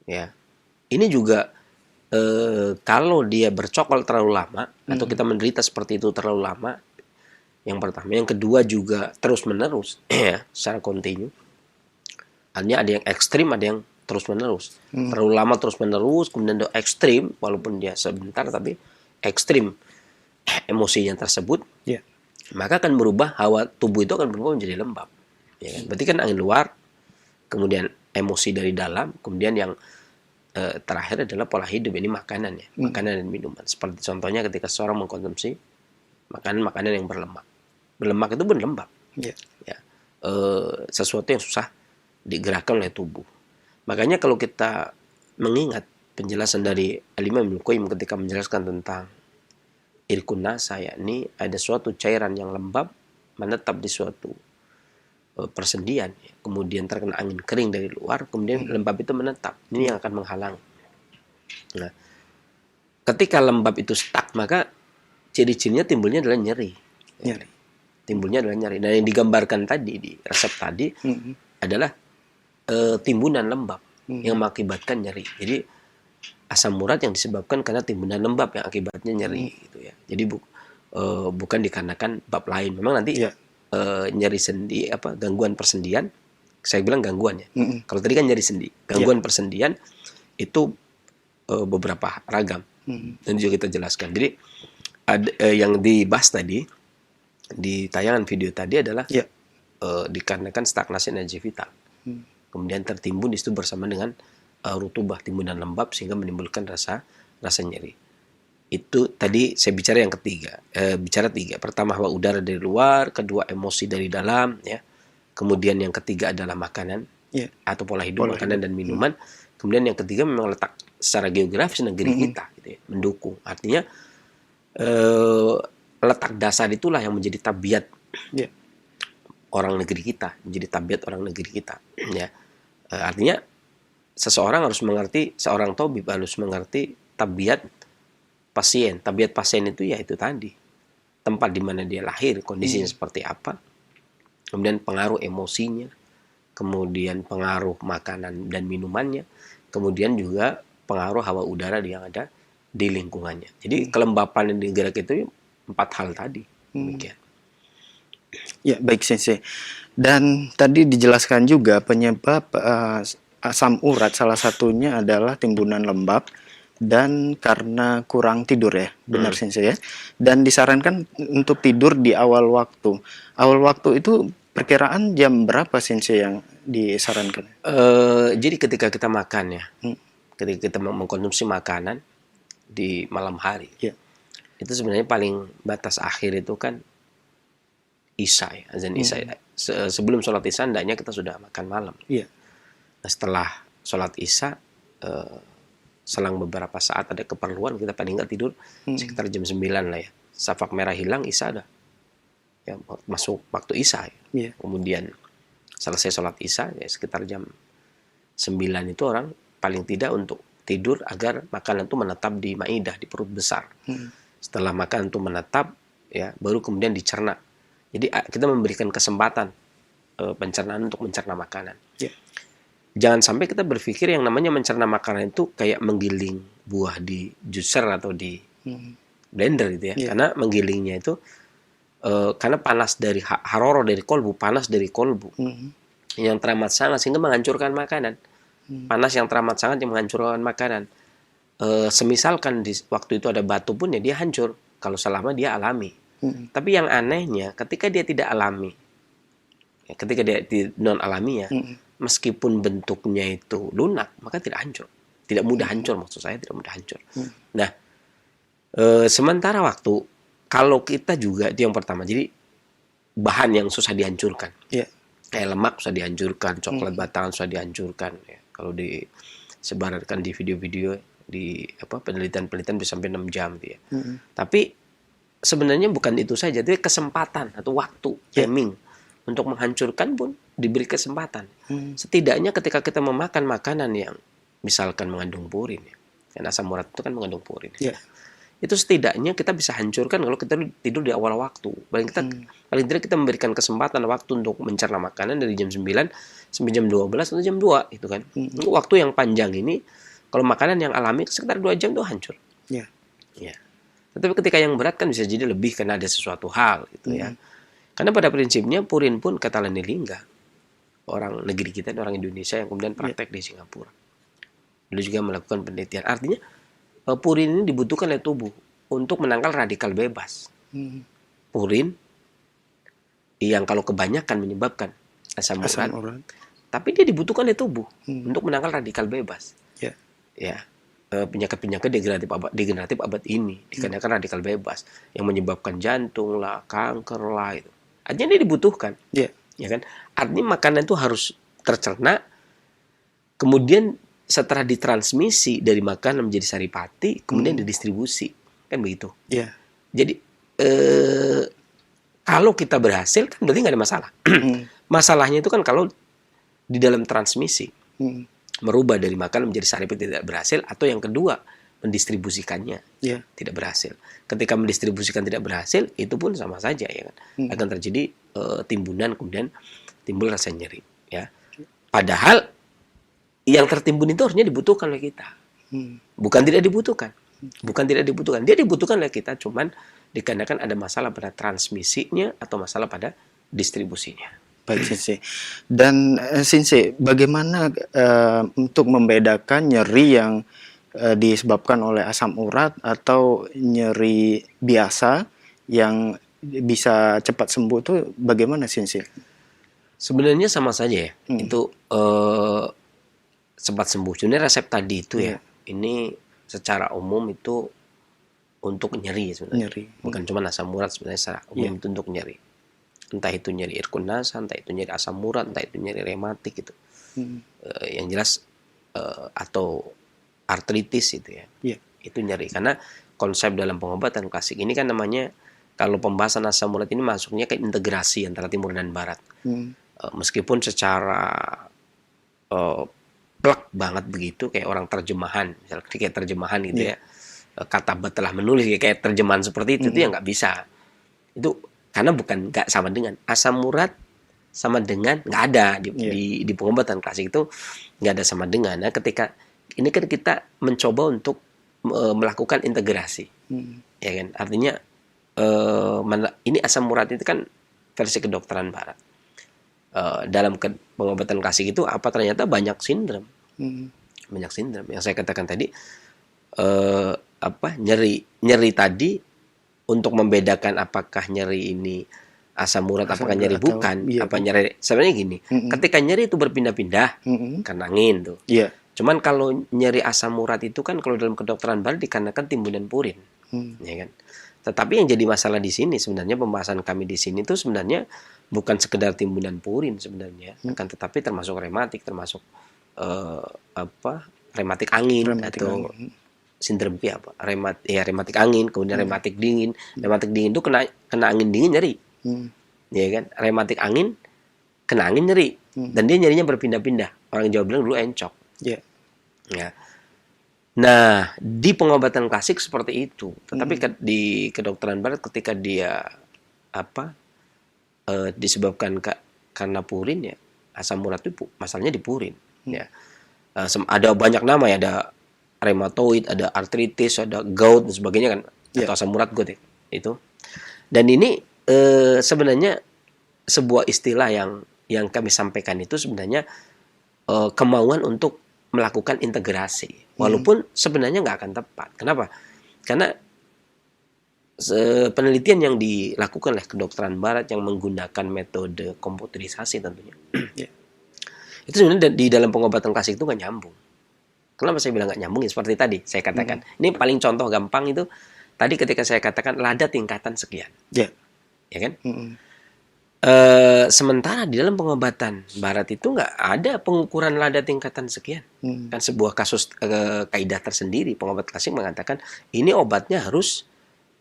Ya. Ini juga kalau dia bercokol terlalu lama atau kita menderita seperti itu terlalu lama, yang pertama, yang kedua juga terus menerus ya, secara kontinu. Artinya ada yang ekstrim, ada yang terus menerus. Terlalu lama terus menerus, kemudian ada ekstrim, walaupun dia sebentar tapi ekstrim emosinya tersebut, maka akan berubah, hawa tubuh itu akan berubah menjadi lembab. Ya kan? Berarti kan angin luar, kemudian emosi dari dalam, kemudian yang terakhir adalah pola hidup, ini makanan ya, makanan dan minuman. Seperti contohnya ketika seorang mengkonsumsi makanan yang berlemak. Berlemak itu berlembab. Ya. Sesuatu yang susah digerakkan oleh tubuh. Makanya kalau kita mengingat penjelasan dari Al-Imam Ibnu Qayyim ketika menjelaskan tentang irkun nasa, yakni ada suatu cairan yang lembab menetap di suatu persendian, kemudian terkena angin kering dari luar, kemudian lembab itu menetap. Ini yang akan menghalangi. Nah, ketika lembab itu stuck, maka ciri-cirinya timbulnya adalah nyeri. Timbulnya adalah nyeri. Dan yang digambarkan tadi di resep tadi adalah timbunan lembab yang mengakibatkan nyeri. Jadi asam urat yang disebabkan karena timbunan lembab yang akibatnya nyeri gitu ya. Jadi bukan dikarenakan bab lain. Memang nanti nyeri sendi, gangguan persendian, saya bilang gangguan ya. Kalau tadi kan nyeri sendi, gangguan persendian itu beberapa ragam. Dan juga kita jelaskan. Jadi yang dibahas tadi di tayangan video tadi adalah dikarenakan stagnasi energi vital. Kemudian tertimbun di situ bersama dengan rutubah, timbunan lembab, sehingga menimbulkan rasa nyeri. Itu tadi saya bicara yang ketiga, bicara tiga. Pertama hawa udara dari luar, kedua emosi dari dalam, ya. Kemudian yang ketiga adalah makanan atau pola hidup, makanan dan minuman. Kemudian yang ketiga memang letak secara geografis negeri kita, gitu ya, mendukung. Artinya letak dasar itulah yang menjadi tabiat orang negeri kita, menjadi tabiat orang negeri kita. Ya, artinya seseorang harus mengerti, seorang tabib harus mengerti tabiat pasien. Tabiat pasien itu ya itu tadi, tempat di mana dia lahir, kondisinya seperti apa, kemudian pengaruh emosinya, kemudian pengaruh makanan dan minumannya, kemudian juga pengaruh hawa udara yang ada di lingkungannya. Jadi kelembapan yang digerak itu 4 hal tadi. Demikian. Ya, baik Sensei. Dan tadi dijelaskan juga penyebab asam urat salah satunya adalah timbunan lembab dan karena kurang tidur ya, benar Sensei ya. Dan disarankan untuk tidur di awal waktu. Awal waktu itu perkiraan jam berapa Sensei yang disarankan? Jadi ketika kita makan ya, Hmm. ketika kita mengkonsumsi makanan di malam hari, Ya. itu sebenarnya paling batas akhir itu kan Isya ya, azan Isya. Sebelum sholat Isya hendaknya kita sudah makan malam. Iya. Nah, setelah sholat Isya, selang beberapa saat ada keperluan, kita paling nggak tidur sekitar jam 9 lah ya. Safak merah hilang, Isya ada. Ya, masuk waktu Isya ya. Iya. Kemudian selesai sholat Isya ya sekitar jam 9 itu orang paling tidak untuk tidur agar makanan itu menetap di maidah, di perut besar. Setelah makanan itu menetap ya baru kemudian dicerna. Jadi kita memberikan kesempatan pencernaan untuk mencerna makanan. Yeah. Jangan sampai kita berpikir yang namanya mencerna makanan itu kayak menggiling buah di juicer atau di blender gitu ya. Yeah. Karena menggilingnya itu karena panas dari haroro dari kolbu, panas dari kolbu yang teramat sangat sehingga menghancurkan makanan. Panas yang teramat sangat yang menghancurkan makanan. Semisalkan di waktu itu ada batu pun ya dia hancur kalau selama dia alami. Tapi yang anehnya ketika dia tidak alami, ya, ketika dia non alami ya, meskipun bentuknya itu lunak maka tidak hancur, tidak mudah hancur, maksud saya tidak mudah hancur. Nah, sementara waktu kalau kita juga itu yang pertama, jadi bahan yang susah dihancurkan, kayak lemak susah dihancurkan, coklat batangan susah dihancurkan. Ya. Kalau disebarkan di video-video di penelitian-penelitian bisa sampai 6 jam dia. Tapi sebenarnya bukan itu saja, tapi kesempatan atau waktu, timing untuk menghancurkan pun diberi kesempatan. Setidaknya ketika kita memakan makanan yang misalkan mengandung purin, ya, karena asam urat itu kan mengandung purin, itu setidaknya kita bisa hancurkan kalau kita tidur di awal waktu. Paling tidak kita memberikan kesempatan waktu untuk mencerna makanan dari jam 9 sampai jam 12 atau jam 2 itu kan. Waktu yang panjang ini kalau makanan yang alami sekitar 2 jam itu hancur. Ya. Tetapi ketika yang berat kan bisa jadi lebih karena ada sesuatu hal gitu ya. Karena pada prinsipnya purin pun kata Lani Lingga, orang negeri kita, orang Indonesia yang kemudian praktek di Singapura. Beliau juga melakukan penelitian. Artinya purin ini dibutuhkan oleh tubuh untuk menangkal radikal bebas. Purin yang kalau kebanyakan menyebabkan asam urat. Tapi dia dibutuhkan oleh tubuh untuk menangkal radikal bebas. Ya. Penyakit-penyakit degeneratif abad ini dikarenakan radikal bebas yang menyebabkan jantung lah, kanker lah itu. Artinya dia dibutuhkan. Ya kan? Artinya makanan itu harus tercerna, kemudian setelah ditransmisi dari makanan menjadi saripati, kemudian didistribusi. Kan begitu. Jadi kalau kita berhasil kan berarti nggak ada masalah. Masalahnya itu kan kalau di dalam transmisi merubah dari makanan menjadi saripati tidak berhasil, atau yang kedua mendistribusikannya tidak berhasil. Ketika mendistribusikan tidak berhasil, itu pun sama saja ya kan. Akan terjadi timbunan, kemudian timbul rasa nyeri ya. Padahal yang tertimbun itu harusnya dibutuhkan oleh kita. Bukan tidak dibutuhkan. Dia dibutuhkan oleh kita, cuman dikarenakan ada masalah pada transmisinya atau masalah pada distribusinya. Baik, Sensei. Dan Sensei, bagaimana untuk membedakan nyeri yang disebabkan oleh asam urat atau nyeri biasa yang bisa cepat sembuh itu bagaimana, Sensei? Sebenarnya sama saja ya. Itu cepat sembuh. Sebenarnya resep tadi itu ya, ini secara umum itu untuk nyeri sebenarnya. Bukan cuma asam urat, sebenarnya secara umum itu untuk nyeri. Entah itu nyeri irkunasa, entah itu nyeri asam urat, entah itu nyeri rematik gitu. Yang jelas atau artritis itu ya. Itu nyeri. Karena konsep dalam pengobatan klasik ini kan namanya, kalau pembahasan asam urat ini masuknya ke integrasi antara timur dan barat. Meskipun secara plek banget begitu, kayak orang terjemahan, misalnya kayak terjemahan gitu ya. Kata telah menulis kayak terjemahan seperti itu ya nggak bisa. Itu karena bukan nggak sama dengan asam urat sama dengan nggak ada di pengobatan klasik itu nggak ada sama dengan. Nah, ketika ini kan kita mencoba untuk melakukan integrasi, ya kan? Artinya ini asam urat itu kan versi kedokteran barat. Dalam pengobatan klasik itu ternyata banyak sindrom, yang saya katakan tadi, nyeri tadi. Untuk membedakan apakah nyeri ini asam urat Asam apakah urat nyeri atau- bukan, iya. apa nyeri sebenarnya gini. Ketika nyeri itu berpindah-pindah karena angin tuh. Iya. Cuman kalau nyeri asam urat itu kan kalau dalam kedokteran barat dikarenakan timbunan purin, ya kan. Tetapi yang jadi masalah di sini sebenarnya pembahasan kami di sini tuh sebenarnya bukan sekedar timbunan purin sebenarnya, akan tetapi termasuk rematik, termasuk rematik angin Rematik atau angin. sindrom P apa? Rematik angin, kemudian rematik dingin. Rematik dingin itu kena angin dingin nyeri. Ya kan? Rematik angin kena angin nyeri dan dia nyerinya berpindah-pindah. Orang Jawa bilang dulu encok. Iya. Ya. Nah, di pengobatan klasik seperti itu. Tetapi di kedokteran barat ketika dia disebabkan karena purin ya, asam urat itu masalahnya di purin. Ya. Ada banyak nama ya, ada rheumatoid, ada artritis, ada gout dan sebagainya kan, atau asam urat gout ya, itu. Dan ini sebenarnya sebuah istilah yang kami sampaikan itu sebenarnya kemauan untuk melakukan integrasi, walaupun sebenarnya nggak akan tepat. Kenapa? Karena penelitian yang dilakukan oleh kedokteran barat yang menggunakan metode komputerisasi tentunya, itu sebenarnya di dalam pengobatan klasik itu nggak nyambung. Kenapa saya bilang nggak nyambung? Ya, seperti tadi saya katakan. Ini paling contoh gampang itu tadi ketika saya katakan lada tingkatan sekian, ya kan? Sementara di dalam pengobatan barat itu nggak ada pengukuran lada tingkatan sekian. Kan sebuah kasus kaidah tersendiri. Pengobat klasik mengatakan ini obatnya harus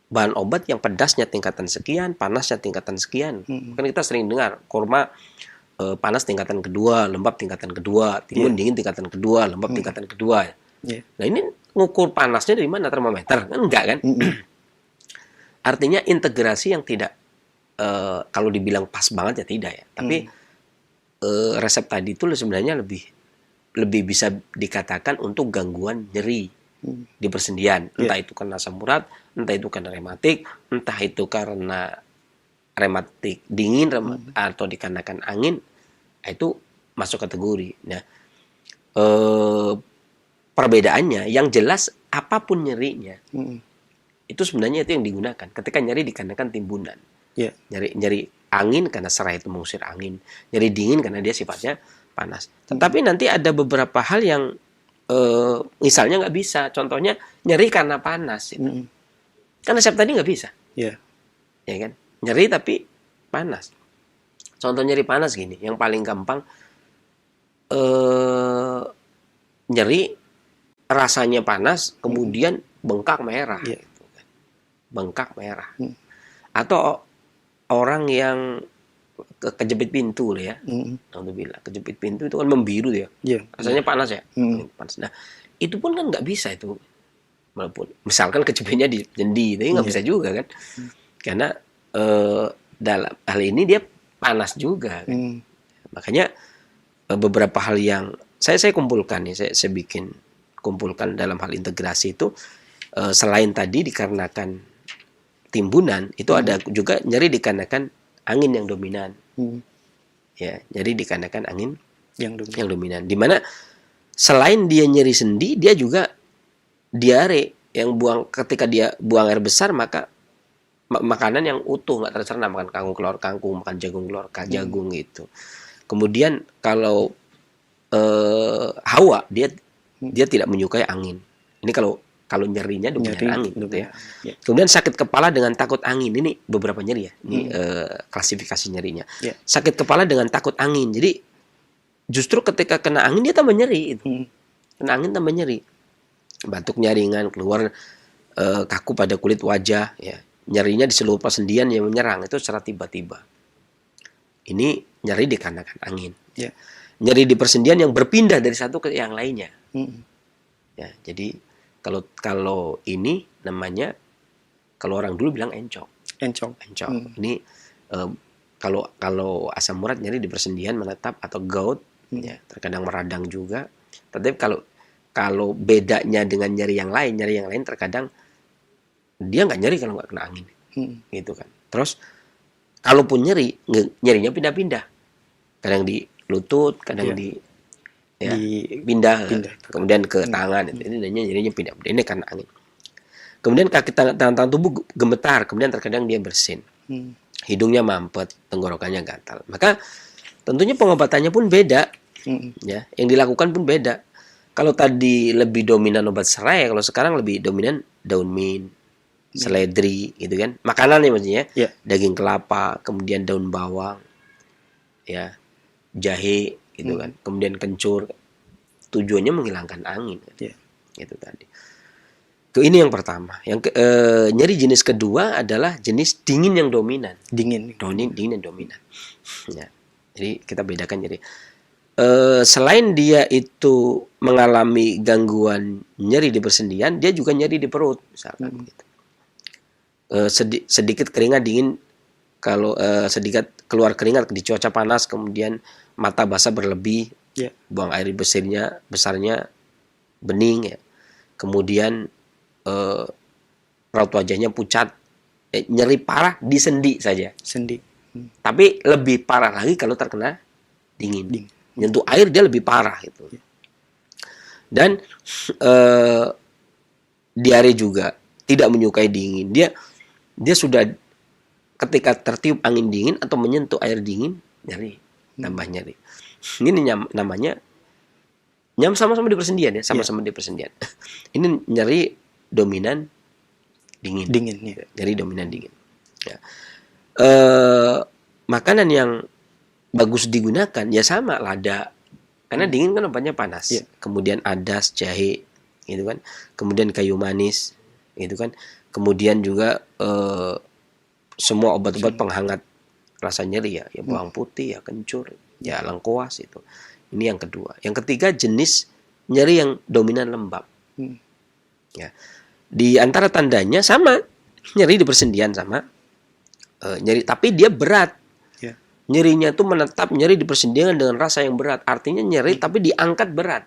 bahan obat yang pedasnya tingkatan sekian, panasnya tingkatan sekian. Kan kita sering dengar kurma panas tingkatan kedua, lembab tingkatan kedua, timun dingin tingkatan kedua, lembab tingkatan kedua. Nah ini ngukur panasnya dari mana? Termometer? Kan enggak kan? Artinya integrasi yang tidak kalau dibilang pas banget ya tidak ya. Tapi resep tadi itu sebenarnya lebih bisa dikatakan untuk gangguan nyeri di persendian. Entah itu karena asam urat, entah itu karena rematik, entah itu karena rematik dingin atau dikarenakan angin, itu masuk kategori. Nah, perbedaannya yang jelas apapun nyerinya, itu sebenarnya itu yang digunakan. Ketika nyeri dikarenakan timbunan. Nyeri angin karena serai itu mengusir angin, nyeri dingin karena dia sifatnya panas. Tetapi nanti ada beberapa hal yang misalnya nggak bisa, contohnya nyeri karena panas, kan resep tadi nggak bisa, ya kan? Nyeri tapi panas. Contoh nyeri panas gini, yang paling gampang, nyeri rasanya panas, kemudian bengkak merah, bengkak merah, atau orang yang kejepit pintu lah ya, alhamdulillah kejepit pintu itu kan membiru ya, rasanya panas ya, panas. Nah itu pun kan nggak bisa itu, walaupun misalkan kejepitnya di sendi, tapi nggak bisa juga kan, karena dalam hal ini dia panas juga. Kan? Makanya beberapa hal yang saya kumpulkan nih, saya kumpulkan dalam hal integrasi itu, selain tadi dikarenakan timbunan, itu ada juga nyeri dikarenakan angin yang dominan. Ya, nyeri dikarenakan angin yang dominan. Dimana selain dia nyeri sendi, dia juga diare yang ketika dia buang air besar, maka makanan yang utuh nggak tercerna, makan kangkung keluar kangkung, makan jagung keluar jagung gitu. Kemudian kalau hawa dia tidak menyukai angin. Ini kalau nyerinya dominan angin gitu ya. Kemudian sakit kepala dengan takut angin, ini beberapa nyeri ya. Ini klasifikasi nyerinya. Sakit kepala dengan takut angin. Jadi justru ketika kena angin dia tambah nyeri itu. Kena angin tambah nyeri. Batuknya ringan, keluar kaku pada kulit wajah ya. Nyerinya di seluruh persendian yang menyerang itu secara tiba-tiba. Ini nyeri dikarenakan angin. Nyeri di persendian yang berpindah dari satu ke yang lainnya. Ya, jadi kalau ini namanya, kalau orang dulu bilang encok. Ini kalau asam urat nyeri di persendian menetap atau gout, ya, terkadang meradang juga. Tapi kalau bedanya dengan nyeri yang lain terkadang dia nggak nyeri kalau nggak kena angin, gitu kan. Terus kalaupun nyerinya pindah-pindah, kadang di lutut, kadang di pindah, kemudian ke tangan. Ini nyerinya pindah. Ini karena angin. Kemudian kaki tangan tubuh gemetar, kemudian terkadang dia bersin. hidungnya mampet, tenggorokannya gatal. Maka tentunya pengobatannya pun beda, ya. Yang dilakukan pun beda. Kalau tadi lebih dominan obat serai, kalau sekarang lebih dominan daun mint, seledri, gitu kan. Makanannya maksudnya, Ya. daging kelapa, kemudian daun bawang, ya, jahe, gitu kan. Kemudian kencur, tujuannya menghilangkan angin, kan. Ya. Gitu tadi. Ini yang pertama. Nyeri jenis kedua adalah jenis dingin yang dominan. Dingin yang dominan. Ya. Jadi kita bedakan jadi selain dia itu mengalami gangguan nyeri di persendian, dia juga nyeri di perut, misalkan gitu. Sedikit keringat dingin, kalau sedikit keluar keringat di cuaca panas, kemudian mata basah berlebih, buang air besarnya bening, ya. Kemudian raut wajahnya pucat, nyeri parah di sendi saja. Tapi lebih parah lagi kalau terkena dingin. Nyentuh air dia lebih parah gitu. Dan diare juga tidak menyukai dingin. Dia sudah ketika tertiup angin dingin atau menyentuh air dingin, nyeri, tambah nyeri. Ini namanya sama-sama di persendian, ya, sama-sama di persendian. Ini nyeri dominan dingin. Ya. Nyeri dominan dingin. Ya. Makanan yang bagus digunakan ya sama lada, karena dingin kan obatnya panas. Ya. Kemudian adas, jahe, gitu kan. Kemudian kayu manis, gitu kan. Kemudian juga semua obat-obat penghangat rasa nyeri, ya bawang putih, ya kencur, ya lengkuas itu. Ini yang kedua. Yang ketiga jenis nyeri yang dominan lembab. Ya. Di antara tandanya sama, nyeri di persendian sama nyeri, tapi dia berat. Nyerinya tuh menetap, nyeri di persendian dengan rasa yang berat. Artinya nyeri tapi diangkat berat.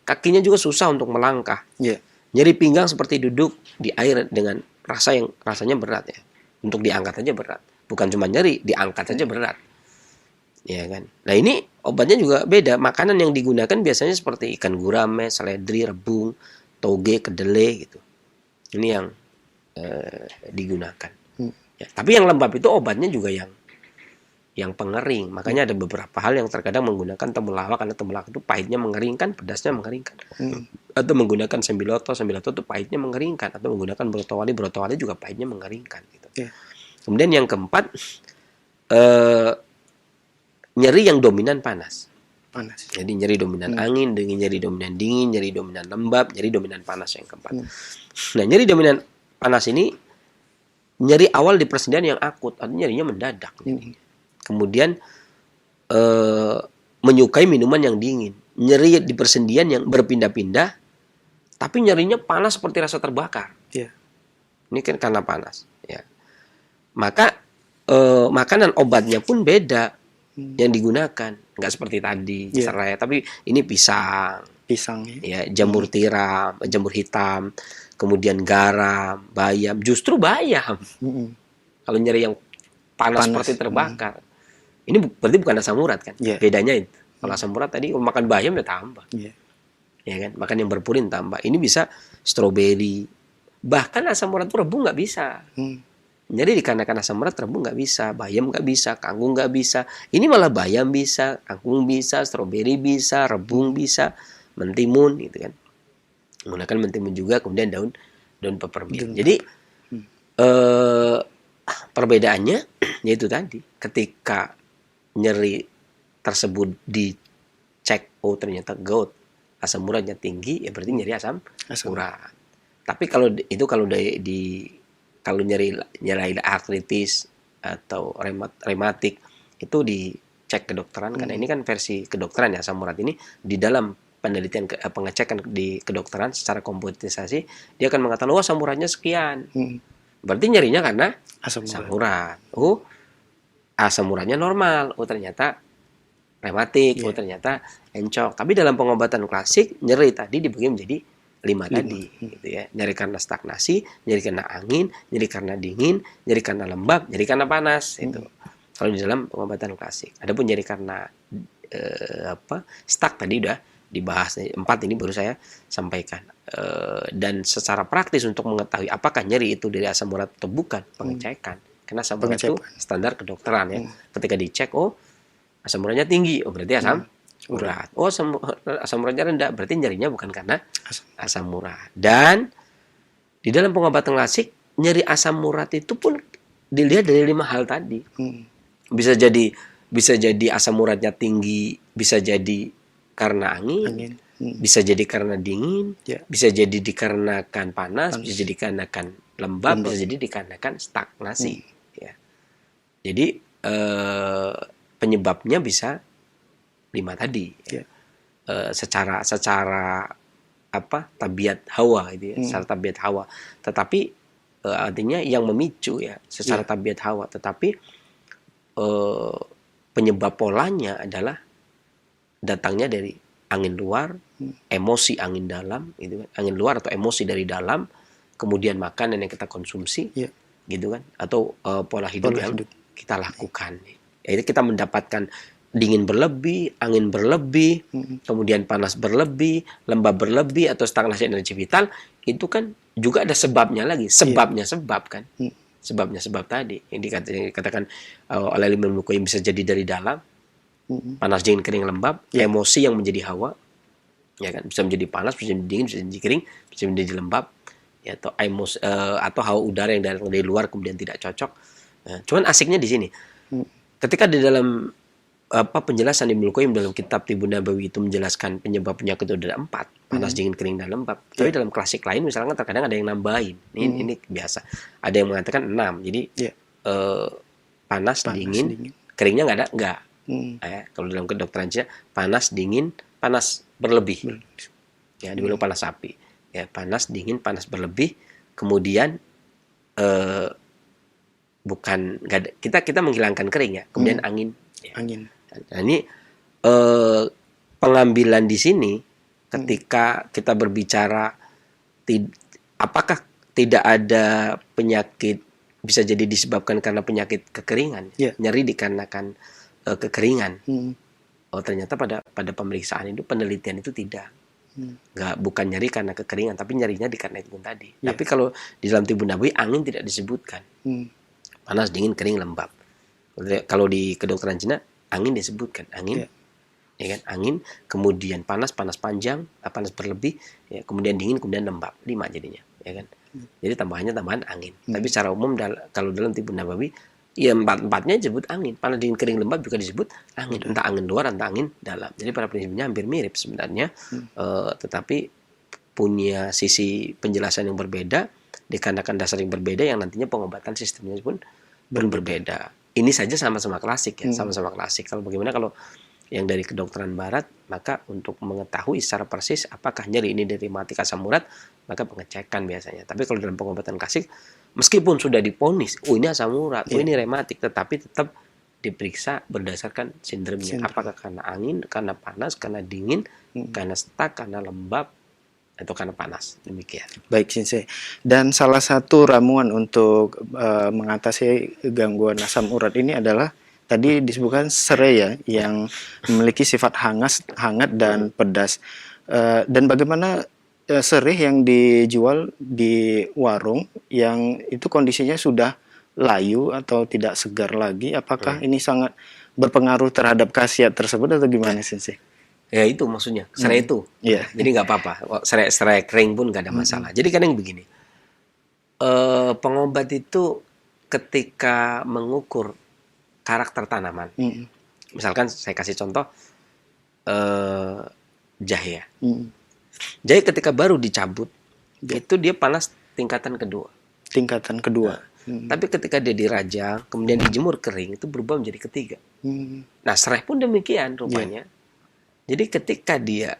Kakinya juga susah untuk melangkah. Nyeri pinggang seperti duduk di air dengan rasanya berat, ya. Untuk diangkat aja berat. Bukan cuma nyeri, diangkat aja berat. Ya kan. Nah ini obatnya juga beda. Makanan yang digunakan biasanya seperti ikan gurame, seledri, rebung, toge, kedelai gitu. Ini yang digunakan. Ya, tapi yang lembab itu obatnya juga yang pengering. Makanya ada beberapa hal yang terkadang menggunakan temulawak, karena temulawak itu pahitnya mengeringkan, pedasnya mengeringkan. Atau menggunakan sembiloto itu pahitnya mengeringkan. Atau menggunakan brotowali juga pahitnya mengeringkan. Gitu. Kemudian yang keempat, nyeri yang dominan panas. Jadi nyeri dominan angin, nyeri dominan dingin, nyeri dominan lembab, nyeri dominan panas yang keempat. Nah, nyeri dominan panas ini nyeri awal di persendian yang akut, artinya nyerinya mendadak. Kemudian menyukai minuman yang dingin, nyeri di persendian yang berpindah-pindah, tapi nyerinya panas seperti rasa terbakar. Ini kan karena panas. Ya. Maka makanan obatnya pun beda yang digunakan. Nggak seperti tadi serai, tapi ini pisang, ya, jamur tiram, jamur hitam, kemudian garam, bayam, justru bayam. Kalau nyeri yang panas seperti terbakar, ini berarti bukan asam urat kan? Bedanya itu. Kalau asam urat tadi makan bayam udah tambah, ya kan? Makan yang berpurin tambah. Ini bisa stroberi, bahkan asam urat rebung nggak bisa. Jadi dikarenakan asam urat rebung nggak bisa, bayam nggak bisa, kangkung nggak bisa. Ini malah bayam bisa, kangkung bisa, stroberi bisa, rebung bisa, mentimun gitu kan. Menggunakan mentimun juga, kemudian daun peppermint. Jadi perbedaannya yaitu tadi, ketika nyeri tersebut dicek, oh ternyata gout, asam uratnya tinggi, ya berarti nyeri asam urat. Tapi kalau kalau nyeri artritis atau rematik itu dicek kedokteran, karena ini kan versi kedokteran ya, asam urat ini di dalam penelitian pengecekan di kedokteran secara komputerisasi dia akan mengatakan asam uratnya sekian. Berarti nyerinya karena asam urat. Oh, asam uratnya normal. Oh, ternyata rematik. Oh, ternyata encok. Tapi dalam pengobatan klasik nyeri tadi dibagi menjadi 5 tadi, gitu ya. Nyeri karena stagnasi, nyeri karena angin, nyeri karena dingin, nyeri karena lembab, nyeri karena panas, itu. Kalau di dalam pengobatan klasik. Adapun nyeri karena stuck tadi udah dibahas. 4 ini baru saya sampaikan. Dan secara praktis untuk mengetahui apakah nyeri itu dari asam urat atau bukan, pengecekan Karena asam urat itu Pengecekan. standar kedokteran ya. Ketika dicek, oh asam uratnya tinggi, oh berarti asam urat. Oh asam uratnya rendah, berarti nyerinya bukan karena asam urat. Dan di dalam pengobatan klasik, nyeri asam urat itu pun dilihat dari 5 hal tadi. Bisa jadi asam uratnya tinggi, bisa jadi karena angin. Bisa jadi karena dingin, bisa jadi dikarenakan panas, bisa jadi dikarenakan lembab, bisa jadi dikarenakan stagnasi. Ya. Jadi penyebabnya bisa 5 tadi. Ya. Secara apa tabiat hawa, gitu ya, secara tabiat hawa. Tetapi artinya yang memicu ya, secara tabiat hawa. Tetapi penyebab polanya adalah datangnya dari angin luar, emosi angin dalam, gitu kan? Angin luar atau emosi dari dalam, kemudian makanan yang kita konsumsi, gitu kan? Atau pola hidup yang kita lakukan. Jadi kita mendapatkan dingin berlebih, angin berlebih, kemudian panas berlebih, lembab berlebih, atau stagnasi energi vital, itu kan juga ada sebabnya lagi. Sebabnya sebab kan? Sebabnya sebab tadi yang dikatakan oleh Imam Ibnu Qayyim bisa jadi dari dalam. Panas, dingin, kering, lembab, emosi yang menjadi hawa, ya kan, bisa menjadi panas, bisa menjadi dingin, bisa menjadi kering, bisa menjadi lembab, ya, atau emosi atau hawa udara yang dari luar kemudian tidak cocok. Nah, cuman asiknya di sini, ketika di dalam penjelasan Ibnu Qayyim dalam kitab Tibbun Nabawi itu menjelaskan penyebab penyakit itu ada 4, panas, dingin, kering, dan lembab. Tapi dalam klasik lain misalkan terkadang ada yang nambahin. Ini biasa. Ada yang mengatakan 6. Jadi panas, dingin, keringnya nggak ada, nggak. Kalau dalam kedokteran Cina, panas, dingin, panas berlebih. Ya, dibilang panas api. Ya, panas, dingin, panas berlebih. Kemudian bukan nggak ada, kita menghilangkan kering ya. Kemudian angin. Ya. Angin. Nah, ini pengambilan di sini ketika kita berbicara apakah tidak ada penyakit bisa jadi disebabkan karena penyakit kekeringan, nyeri dikarenakan kekeringan. Oh ternyata pada pemeriksaan itu, penelitian itu tidak, bukan nyeri karena kekeringan, tapi nyerinya dikarenakan itu tadi. Tapi kalau di dalam Tibbun Nabawi angin tidak disebutkan, panas, dingin, kering, lembab. Kalau di kedokteran Cina angin disebutkan, angin, ya kan, angin, kemudian panas panjang, panas berlebih, ya, kemudian dingin, kemudian lembab, 5 jadinya, ya kan. Jadi tambahan angin. Tapi secara umum kalau dalam Tibbun Nabawi ya 4-4-nya disebut angin. Panas, dingin, kering, lembab juga disebut angin. Entah angin luar, entah angin dalam. Jadi pada prinsipnya hampir mirip sebenarnya. Tetapi punya sisi penjelasan yang berbeda. Dikarenakan dasar yang berbeda yang nantinya pengobatan sistemnya pun berbeda. Ini saja sama-sama klasik ya. Sama-sama klasik. Kalau bagaimana kalau yang dari kedokteran barat, maka untuk mengetahui secara persis apakah nyeri ini dari rematik asam urat, maka pengecekan biasanya. Tapi kalau dalam pengobatan klasik, meskipun sudah diponis, oh ini asam urat, oh ini rematik, tetapi tetap diperiksa berdasarkan sindromnya. Apakah karena angin, karena panas, karena dingin, karena stuck, karena lembab, atau karena panas. Demikian. Baik, Sensei. Dan salah satu ramuan untuk mengatasi gangguan asam urat ini adalah tadi disebutkan serai ya, yang memiliki sifat hangat dan pedas. Dan bagaimana serai yang dijual di warung yang itu kondisinya sudah layu atau tidak segar lagi, apakah ini sangat berpengaruh terhadap khasiat tersebut atau gimana, Sensei? Ya itu maksudnya, serai itu. Jadi nggak apa-apa, serai kering pun nggak ada masalah. Jadi kadang begini, pengobat itu ketika mengukur karakter tanaman, misalkan saya kasih contoh jahe ya. Jahe ketika baru dicabut, itu dia panas tingkatan kedua. Tapi ketika dia dirajang, kemudian dijemur kering, itu berubah menjadi ketiga. Nah serai pun demikian rupanya. Jadi ketika dia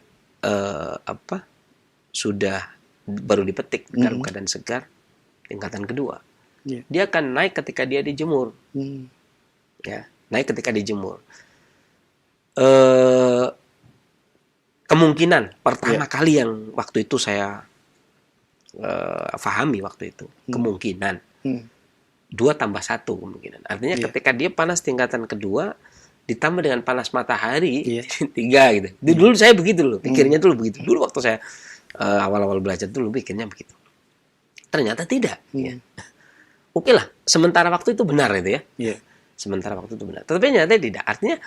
sudah baru dipetik dalam keadaan segar, tingkatan kedua, dia akan naik ketika dia dijemur. Ya, naik ketika dijemur. Kemungkinan pertama kali yang waktu itu saya fahami waktu itu, kemungkinan 2 tambah 1 kemungkinan. Artinya ketika dia panas tingkatan kedua ditambah dengan panas matahari 3 gitu. Dulu saya begitu loh, pikirnya dulu begitu. Dulu waktu saya awal-awal belajar dulu pikirnya begitu. Ternyata tidak. Ya. Oke lah, sementara waktu itu benar itu ya. Iya. Sementara waktu itu benar. Tetapi nyata tidak. Artinya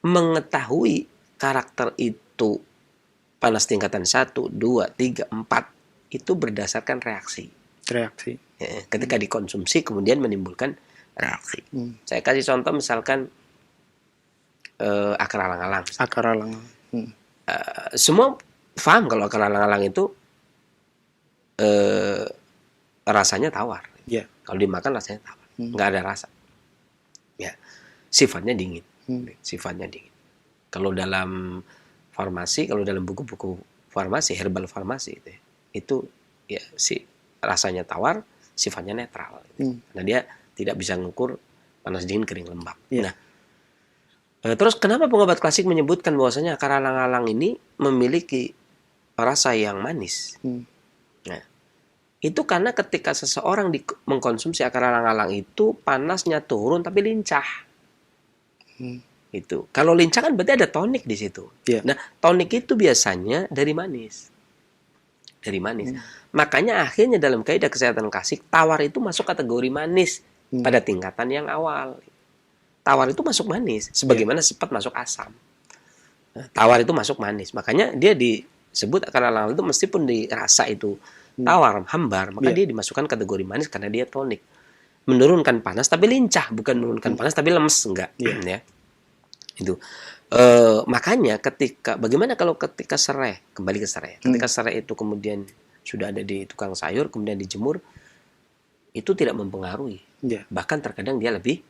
mengetahui karakter itu panas tingkatan 1, 2, 3, 4 itu berdasarkan reaksi. Reaksi. Ya, ketika dikonsumsi kemudian menimbulkan reaksi. Saya kasih contoh misalkan akar alang-alang. Akar alang. Semua paham kalau akar alang-alang itu rasanya tawar. Iya. Kalau dimakan rasanya tawar, nggak ada rasa. Ya, sifatnya dingin. Sifatnya dingin. Kalau dalam farmasi, kalau dalam buku-buku farmasi, herbal farmasi itu ya rasanya tawar, sifatnya netral. Nah dia tidak bisa mengukur panas dingin kering lembab. Yeah. Nah, terus kenapa pengobat klasik menyebutkan bahwasanya akar alang-alang ini memiliki rasa yang manis? Nah, itu karena ketika seseorang mengkonsumsi akar alang-alang itu panasnya turun tapi lincah. Itu. Kalau lincah kan berarti ada tonik di situ. Yeah. Nah, tonik itu biasanya dari manis. Dari manis. Makanya akhirnya dalam kaidah kesehatan klasik tawar itu masuk kategori manis pada tingkatan yang awal. Tawar itu masuk manis sebagaimana sepat masuk asam. Nah, tawar itu masuk manis. Makanya dia disebut akar alang-alang itu meskipun dirasa itu tawar, hambar, maka dia dimasukkan kategori manis karena dia tonik. Menurunkan panas tapi lincah, bukan menurunkan panas tapi lemes, enggak. Ya. Itu. Makanya bagaimana kalau ketika serai, kembali ke serai. Ketika serai itu kemudian sudah ada di tukang sayur, kemudian dijemur, itu tidak mempengaruhi. Bahkan terkadang dia lebih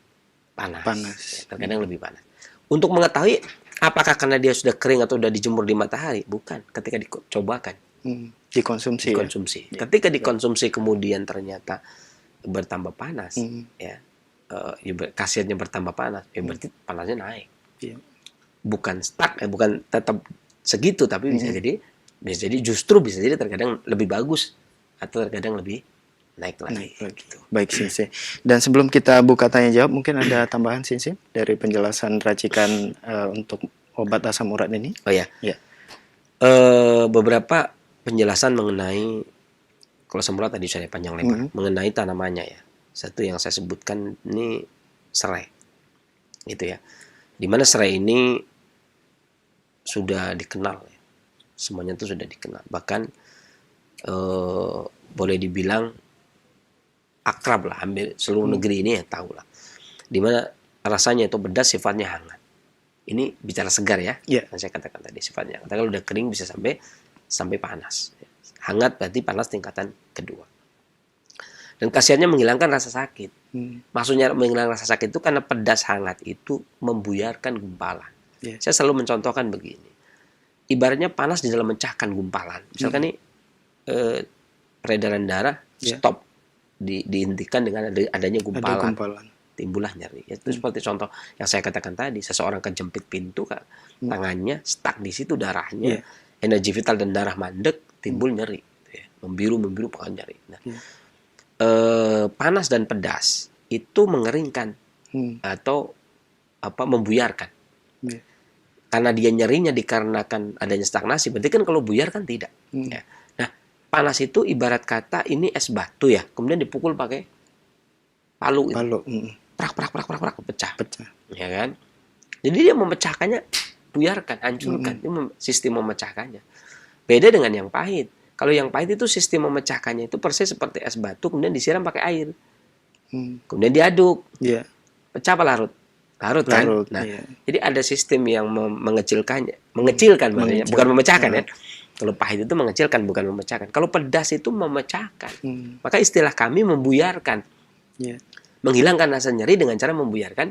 panas. Ya, terkadang lebih panas. Untuk mengetahui apakah karena dia sudah kering atau sudah dijemur di matahari, bukan. Ketika dicobakan. Dikonsumsi. Ya. Ketika dikonsumsi kemudian ternyata bertambah panas, ya, khasiatnya bertambah panas, ya berarti panasnya naik. Bukan stuck, bukan tetap segitu, tapi bisa jadi justru bisa jadi terkadang lebih bagus atau terkadang lebih naik lagi. Gitu. Baik, Sensei. Dan sebelum kita buka tanya jawab, mungkin ada tambahan Sensei dari penjelasan racikan untuk obat asam urat ini? Oh ya. Beberapa penjelasan mengenai kalau asam urat tadi saya panjang lebar mengenai tanamannya ya. Satu yang saya sebutkan ini serai, gitu ya. Dimana serai ini sudah dikenal, ya. Semuanya itu sudah dikenal. Bahkan boleh dibilang akrab lah, hampir seluruh negeri ini ya tahu lah. Dimana rasanya itu pedas, sifatnya hangat. Ini bicara segar ya, yang saya katakan tadi sifatnya. Kalau udah kering bisa sampai panas. Hangat berarti panas tingkatan kedua. Dan khasiatnya menghilangkan rasa sakit. Maksudnya menghilangkan rasa sakit itu karena pedas hangat itu membuyarkan gumpalan. Saya selalu mencontohkan begini. Ibaratnya panas di dalam mencahkan gumpalan. Misalkan nih peredaran darah stop, dihentikan dengan adanya gumpalan. Timbullah nyeri. Itu seperti contoh yang saya katakan tadi. Seseorang kejepit pintu, tangannya stuck di situ darahnya. Energi vital dan darah mandek, timbul nyeri. Membiru pekan nyeri. Nah, panas dan pedas itu mengeringkan atau membuyarkan. Karena dia nyerinya dikarenakan adanya stagnasi, berarti kan kalau buyar kan tidak. Ya. Nah, panas itu ibarat kata ini es batu ya, kemudian dipukul pakai palu. Prak, pecah. Ya kan? Jadi dia memecahkannya, buyarkan, hancurkan. Itu sistem memecahkannya. Beda dengan yang pahit. Kalau yang pahit itu sistem memecahkannya itu persis seperti es batu, kemudian disiram pakai air. Kemudian diaduk. Pecah apa larut? Larut kan? Nah, jadi ada sistem yang mengecilkan maksudnya, bukan memecahkan ya. Kalau pahit itu mengecilkan, bukan memecahkan. Kalau pedas itu memecahkan. Maka istilah kami membuyarkan. Menghilangkan rasa nyeri dengan cara membuyarkan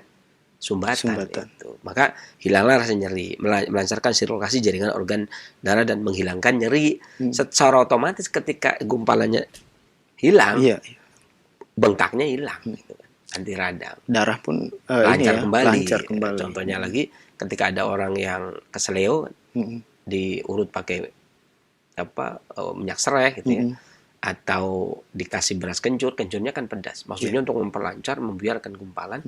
sumbatan. Itu. Maka hilanglah rasa nyeri, melancarkan sirkulasi jaringan organ darah dan menghilangkan nyeri. Secara otomatis ketika gumpalannya hilang, bengkaknya hilang. Gitu. Anti radang. Darah pun lancar kembali. Contohnya lagi ketika ada orang yang keseleo diurut pakai minyak serai gitu ya. Atau dikasih beras kencurnya kan pedas. Maksudnya untuk memperlancar, membuyarkan gumpalan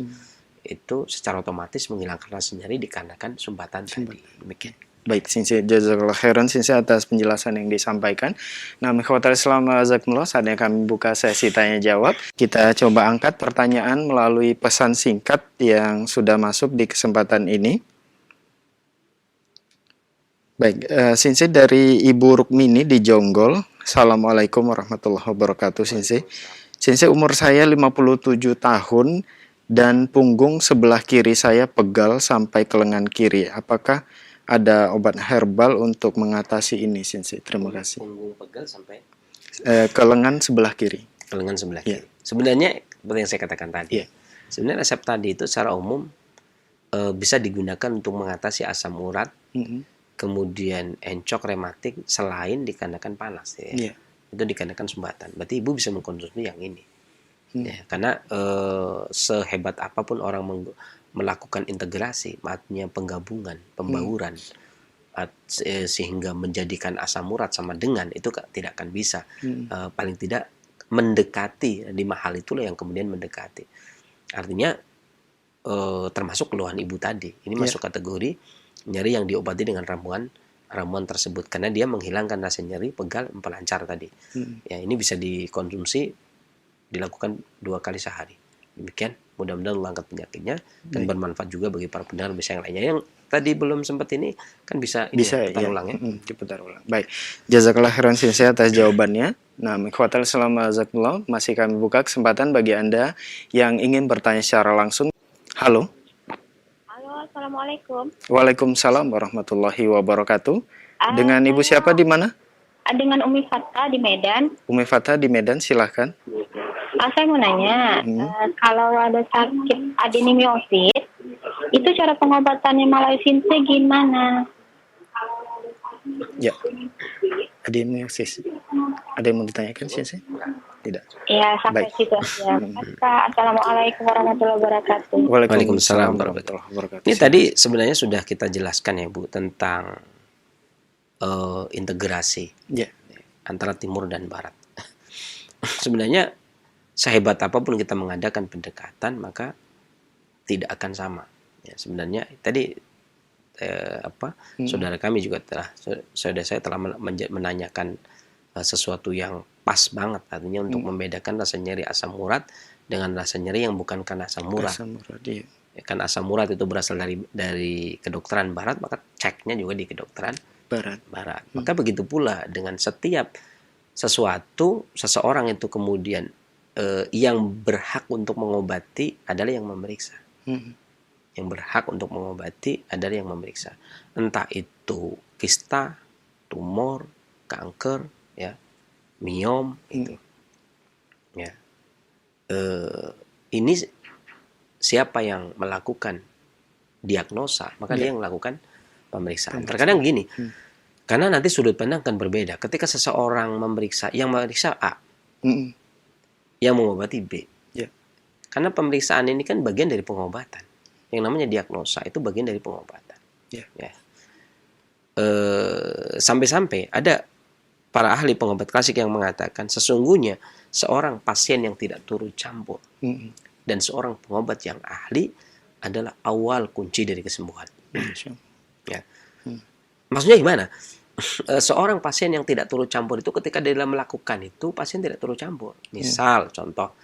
itu secara otomatis menghilangkan rasa nyeri dikarenakan sumbatan tadi. Demikian. Baik, Sinsi, jazakallah khairan Sinsi atas penjelasan yang disampaikan. Nah, ikhwatal Islam jazakumullah, saatnya kami buka sesi tanya jawab. Kita coba angkat pertanyaan melalui pesan singkat yang sudah masuk di kesempatan ini. Baik, Sinsi dari Ibu Rukmini di Jonggol. Assalamualaikum warahmatullahi wabarakatuh, Sinsi. Sinsi, umur saya 57 tahun dan punggung sebelah kiri saya pegal sampai ke lengan kiri. Apakah ada obat herbal untuk mengatasi ini, Sinsi? Terima kasih. Punggung pegal sampai Ke lengan sebelah kiri. ke lengan sebelah Iya. kiri. Sebenarnya seperti yang saya katakan tadi. Iya. Sebenarnya resep tadi itu secara umum bisa digunakan untuk mengatasi asam urat, kemudian encok rematik selain dikarenakan panas. Ya. Iya. Itu dikarenakan sumbatan. Berarti ibu bisa mengkonsumsi yang ini. Ya, karena sehebat apapun orang melakukan integrasi, artinya penggabungan, pembauran, sehingga menjadikan asam urat sama dengan, itu tidak akan bisa. Paling tidak mendekati, 5 hal itulah yang kemudian mendekati. Artinya termasuk keluhan ibu tadi. Ini masuk kategori nyeri yang diobati dengan ramuan tersebut, karena dia menghilangkan rasa nyeri, pegal, pelancar tadi. Ya, ini bisa dikonsumsi, dilakukan 2 kali sehari. Demikian, mudah-mudahan Allah angkat penyakitnya dan bermanfaat juga bagi para pendengar bisa yang lainnya. Yang tadi belum sempat ini kan bisa putar ulang ya. Diputar ulang. Baik. Jazakallah khairan Sinsi atas jawabannya. Nah, ikhwatal selama jazakumullah, masih kami buka kesempatan bagi Anda yang ingin bertanya secara langsung. Halo. Halo, assalamualaikum. Waalaikumsalam warahmatullahi wabarakatuh. Dengan Ibu siapa di mana? Dengan Umi Fatta di Medan. Umi Fatah di Medan, silahkan. Saya mau nanya, kalau ada sakit adenomyosis, itu cara pengobatannya Sinsi gimana? Ya. Adenomyosis. Ada yang mau ditanyakan sih? Tidak. Ya, sampai Baik. situ aja. Assalamualaikum warahmatullahi wabarakatuh. Waalaikumsalam warahmatullahi wabarakatuh. Ini tadi sebenarnya sudah kita jelaskan ya Bu tentang integrasi antara timur dan barat. Sebenarnya sehebat apapun kita mengadakan pendekatan, maka tidak akan sama. Ya, sebenarnya tadi saudara kami juga saudara saya telah menanyakan sesuatu yang pas banget, artinya untuk membedakan rasa nyeri asam urat dengan rasa nyeri yang bukan karena asam urat. Ya, kan asam urat itu berasal dari kedokteran barat, maka ceknya juga di kedokteran barat. Maka begitu pula dengan setiap seseorang itu kemudian yang berhak untuk mengobati adalah yang memeriksa. Yang berhak untuk mengobati adalah yang memeriksa. Entah itu kista, tumor, kanker, ya, miom, itu. Ya. Ini siapa yang melakukan diagnosa, maka dia yang melakukan pemeriksaan. Terkadang gini, karena nanti sudut pandang akan berbeda. Ketika seseorang yang memeriksa A, yang mengobati B. Karena pemeriksaan ini kan bagian dari pengobatan. Yang namanya diagnosa itu bagian dari pengobatan. Ya. Sampai-sampai ada para ahli pengobat klasik yang mengatakan sesungguhnya seorang pasien yang tidak turut campur dan seorang pengobat yang ahli adalah awal kunci dari kesembuhan. Ya. Maksudnya gimana? Seorang pasien yang tidak turut campur itu ketika dia melakukan itu, pasien tidak turut campur. Misal, contoh,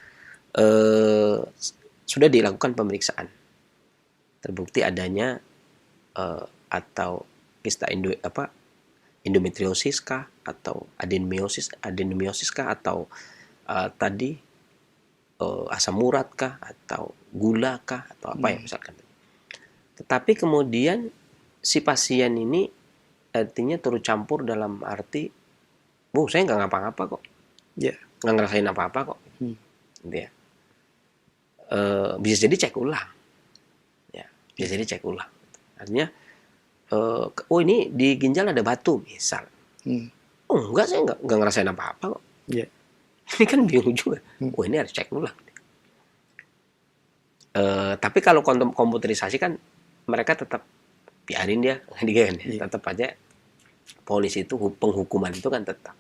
sudah dilakukan pemeriksaan, terbukti adanya atau kista endometriosis kah, atau adenomyosis kah, atau tadi asam urat kah, atau gula kah, atau apa ya misalkan. Tetapi kemudian si pasien ini artinya turut campur dalam arti, Bu, saya nggak ngapa-ngapa kok, nggak ngerasain apa-apa kok, gitu ya. Bisa jadi cek ulang, ya, bisa jadi cek ulang. Artinya, oh ini di ginjal ada batu, misal. Oh enggak, saya nggak ngerasain apa-apa kok. Ini kan bingung juga. Oh ini harus cek ulang. Tapi kalau komputerisasi kan mereka tetap biarin dia, tetap aja polisi itu penghukuman itu kan tetap.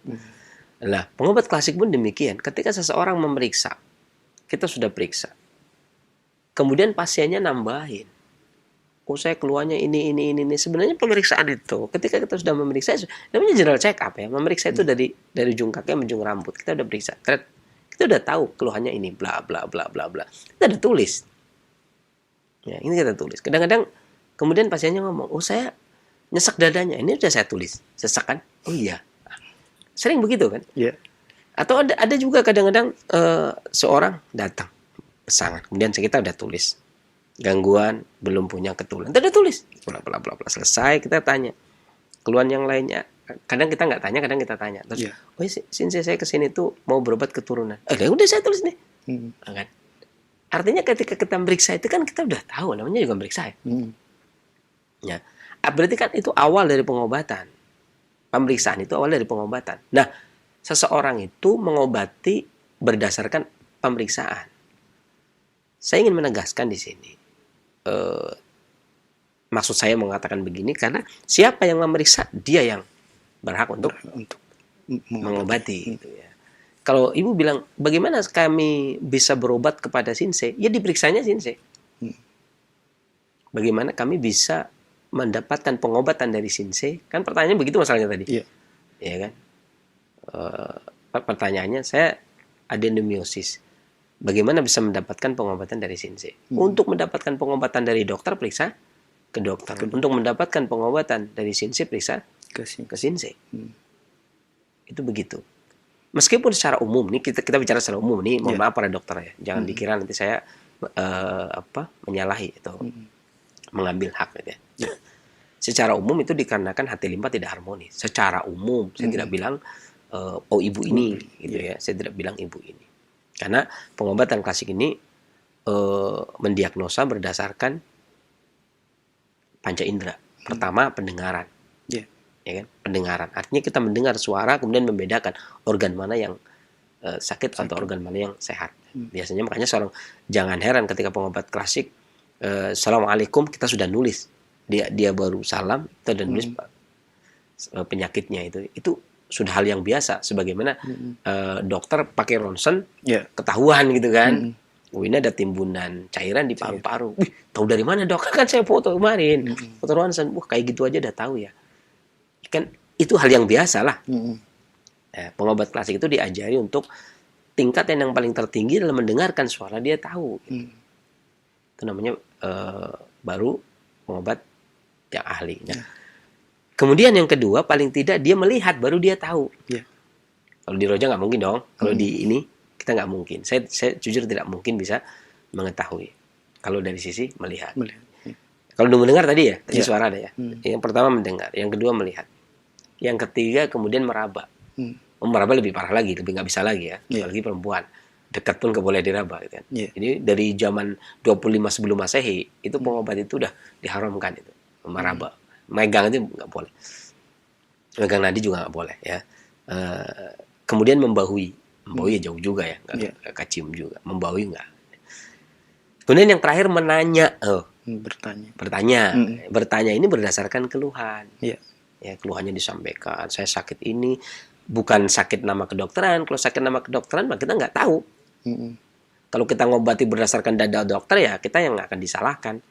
Nah, pengobat klasik pun demikian. Ketika seseorang memeriksa, kita sudah periksa, kemudian pasiennya nambahin, oh saya keluarnya ini. Sebenarnya pemeriksaan itu, ketika kita sudah memeriksa, namanya general check up ya. Memeriksa itu dari ujung kaki sampai ujung rambut. Kita udah periksa. Kita udah tahu keluhannya ini, bla bla bla bla bla. Kita udah tulis. Ya, ini kita tulis. Kadang-kadang kemudian pasiennya ngomong, oh saya nyesak dadanya. Ini udah saya tulis. Sesak kan? Oh iya. Sering begitu kan? Iya. Atau ada juga kadang-kadang seorang datang pesangon, kemudian kita udah tulis gangguan belum punya keturunan, kita udah tulis bla bla bla bla, selesai. Kita tanya keluhan yang lainnya, kadang kita nggak tanya, kadang kita tanya terus, oh since saya kesini tuh mau berobat keturunan, udah saya tulis nih. Kan? Artinya ketika kita meriksa itu kan kita udah tahu, namanya juga meriksa ya. Ya, berarti kan itu awal dari pengobatan. Pemeriksaan itu awal dari pengobatan. Nah, seseorang itu mengobati berdasarkan pemeriksaan. Saya ingin menegaskan di sini. Maksud saya mengatakan begini karena siapa yang memeriksa, dia yang berhak untuk mengobati. Gitu ya. Kalau ibu bilang, bagaimana kami bisa berobat kepada Sinse? Ya diperiksanya Sinse. Bagaimana kami bisa mendapatkan pengobatan dari Sinse? Kan pertanyaannya begitu masalahnya tadi. Iya. Ya kan? Pertanyaannya, saya adenomiosis. Bagaimana bisa mendapatkan pengobatan dari Sinse? Untuk mendapatkan pengobatan dari dokter, periksa ke dokter. Untuk mendapatkan pengobatan dari Sinse, periksa ke Sinse. Itu begitu. Meskipun secara umum, nih kita bicara secara umum nih, mohon maaf para dokter ya, jangan dikira nanti saya menyalahi atau mengambil hak gitu ya. Secara umum itu dikarenakan hati limpa tidak harmonis. Secara umum, saya tidak bilang oh ibu ini, gitu ya. Saya tidak bilang ibu ini. Karena pengobatan klasik ini mendiagnosa berdasarkan panca indera. Pertama, pendengaran. Ya kan? Pendengaran. Artinya kita mendengar suara, kemudian membedakan organ mana yang sakit atau organ mana yang sehat. Biasanya makanya jangan heran ketika pengobat klasik, Assalamualaikum, kita sudah nulis. Dia baru salam, kita sudah nulis penyakitnya itu sudah hal yang biasa, sebagaimana dokter pakai ronsen ketahuan gitu kan. Ini ada timbunan cairan di paru-paru. Wih, tahu dari mana dok? Kan saya foto kemarin, foto ronsen. Wah, kayak gitu aja udah tahu ya. Kan itu hal yang biasa lah. Pengobat klasik itu diajari untuk tingkat yang paling tertinggi dalam mendengarkan suara, dia tahu. Itu namanya baru pengobat yang ahli. Nah, kemudian yang kedua, paling tidak dia melihat, baru dia tahu. Kalau di Roja nggak mungkin dong. Kalau di ini kita nggak mungkin. Saya jujur tidak mungkin bisa mengetahui. Kalau dari sisi melihat. Kalau mendengar tadi ya, tadi suara ada ya. Yang pertama mendengar, yang kedua melihat, yang ketiga kemudian meraba. Meraba lebih parah lagi, lebih nggak bisa lagi ya. Apalagi perempuan, dekat pun nggak boleh diraba. Gitu kan. Jadi dari zaman 25 sebelum Masehi itu pengobat itu udah diharamkan itu. Meraba, megang itu nggak boleh, megang nadi juga nggak boleh ya. Kemudian membahui ya jauh juga ya, nggak kecium juga, membahui nggak. Kemudian yang terakhir menanya, bertanya ini berdasarkan keluhan. Ya, keluhannya disampaikan, saya sakit ini, bukan sakit nama kedokteran. Kalau sakit nama kedokteran maka kita nggak tahu. Kalau kita ngobati berdasarkan dada dokter ya kita yang akan disalahkan.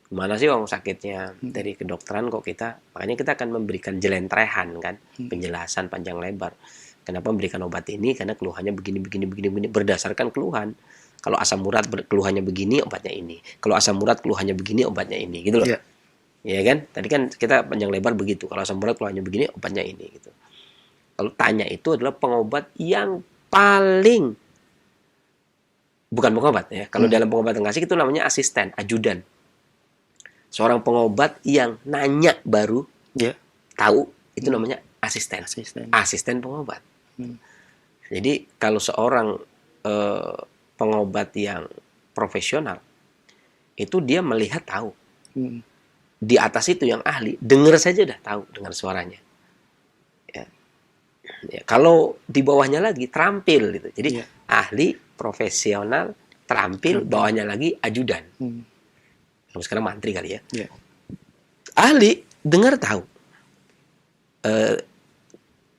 Gimana sih orang sakitnya dari kedokteran kok kita, makanya kita akan memberikan jelentrehan kan, penjelasan panjang lebar. Kenapa memberikan obat ini? Karena keluhannya begini berdasarkan keluhan. Kalau asam urat keluhannya begini, obatnya ini. Kalau asam urat keluhannya begini, obatnya ini, gitu loh. Ya kan? Tadi kan kita panjang lebar begitu. Kalau asam urat keluhannya begini, obatnya ini, gitu. Kalau tanya itu adalah pengobat yang paling, bukan pengobat ya. Kalau dalam pengobatan klasik itu namanya asisten, ajudan. Seorang pengobat yang nanya baru tahu, itu namanya asisten pengobat. Jadi kalau seorang pengobat yang profesional itu dia melihat tahu. Di atas itu yang ahli dengar saja udah tahu, dengar suaranya. Ya, kalau di bawahnya lagi terampil gitu. Jadi ahli profesional terampil, bawahnya lagi ajudan. Sekarang mantri kali ya. Ahli dengar tahu,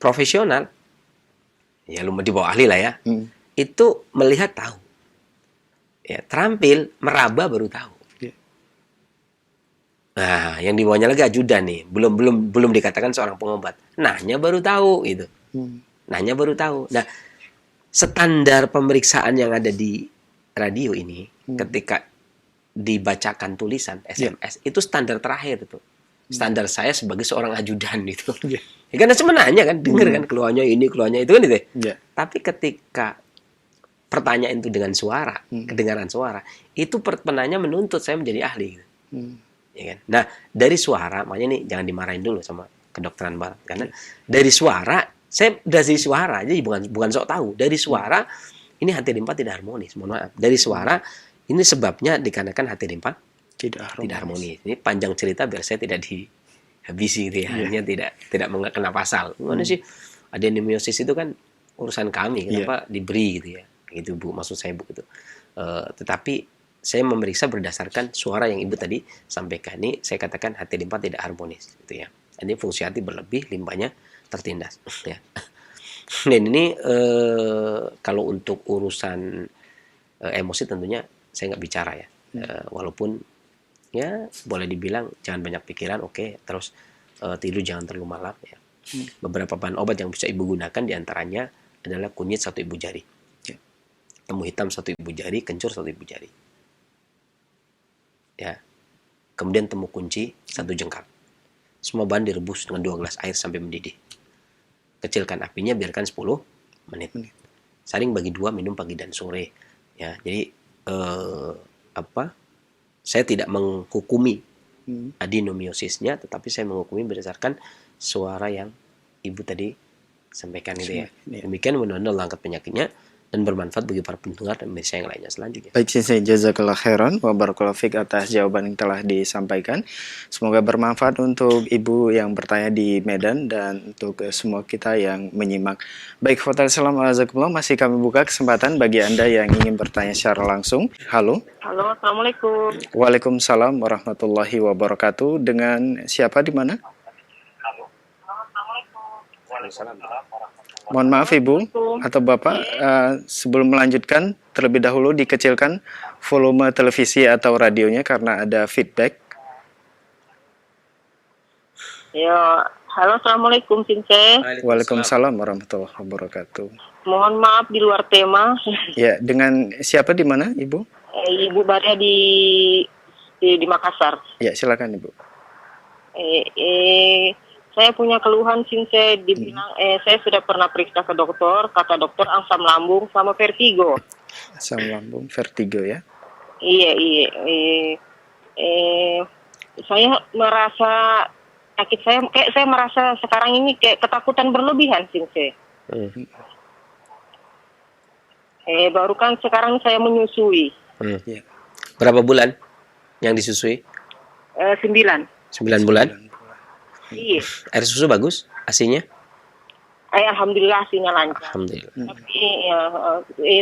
profesional ya lu di bawah ahli lah ya, itu melihat tahu, ya terampil meraba baru tahu. Nah, yang di bawahnya lagi ajudan nih, belum dikatakan seorang pengobat. Nanya baru tahu gitu. Nanya baru tahu. Nah, standar pemeriksaan yang ada di radio ini ketika dibacakan tulisan SMS itu standar terakhir itu. Standar saya sebagai seorang ajudan gitu. Ya karena cuma nanya kan, denger kan keluarnya ini, keluarnya itu kan gitu. Tapi ketika pertanyaan itu dengan suara, kedengaran suara, itu penanya menuntut saya menjadi ahli gitu. Ya kan? Nah, dari suara, makanya nih jangan dimarahin dulu sama kedokteran barat karena dari suara, saya dari suara, jadi bukan sok tahu. Dari suara ini hati limpa tidak harmonis, mohon maaf. Dari suara ini sebabnya dikarenakan hati limpa tidak harmonis. Ini panjang cerita biar saya tidak dihabisi gitu ya. Hanya tidak mengenal pasal. Gimana sih? Adenomyosis itu kan urusan kami, kenapa diberi gitu ya. Gitu Bu, maksud saya Bu itu. Tetapi saya memeriksa berdasarkan suara yang Ibu tadi sampaikan. Ini saya katakan hati limpa tidak harmonis gitu ya. Ini fungsi hati berlebih, limpanya tertindas ya. Dan ini kalau untuk urusan emosi tentunya saya nggak bicara ya. Walaupun ya boleh dibilang jangan banyak pikiran, oke. Terus tidur jangan terlalu malam ya. Beberapa bahan obat yang bisa Ibu gunakan diantaranya adalah kunyit 1 ibu jari, temu hitam 1 ibu jari, kencur 1 ibu jari. Ya, kemudian temu kunci 1 jengkal. Semua bahan direbus dengan 2 gelas air sampai mendidih. Kecilkan apinya, biarkan 10 menit. Saring bagi 2, minum pagi dan sore. Ya, jadi saya tidak menghukumi adenomyosisnya, tetapi saya menghukumi berdasarkan suara yang Ibu tadi sampaikan itu ya. Demikian mudah-mudahan Allah angkat penyakitnya dan bermanfaat bagi para pendengar dan pemirsa yang lainnya selanjutnya. Baik, Sensei, jazakallah khairan wa barakallahu fiik atas jawaban yang telah disampaikan. Semoga bermanfaat untuk Ibu yang bertanya di Medan dan untuk semua kita yang menyimak. Baik, Assalamualaikum, masih kami buka kesempatan bagi Anda yang ingin bertanya secara langsung. Halo. Halo, Assalamualaikum. Waalaikumsalam warahmatullahi wabarakatuh. Dengan siapa di mana? Mohon maaf Ibu atau Bapak, sebelum melanjutkan terlebih dahulu dikecilkan volume televisi atau radionya karena ada feedback. Ya, halo, Assalamualaikum, Sensei. Waalaikumsalam warahmatullahi wabarakatuh. Mohon maaf di luar tema. Ya, dengan siapa di mana Ibu? Ibu Maria di Makassar. Ya, silakan Ibu. Saya punya keluhan, Sensei, dibilang saya sudah pernah periksa ke dokter, kata dokter asam lambung sama vertigo. Asam lambung, vertigo ya? Iya. Saya merasa sakit, saya merasa sekarang ini kayak ketakutan berlebihan, Sensei. Baru kan sekarang saya menyusui. Ya. Berapa bulan yang disusui? 9. 9 bulan. Iya. Air susu bagus asinya? Alhamdulillah asinya lancar. Alhamdulillah. Tapi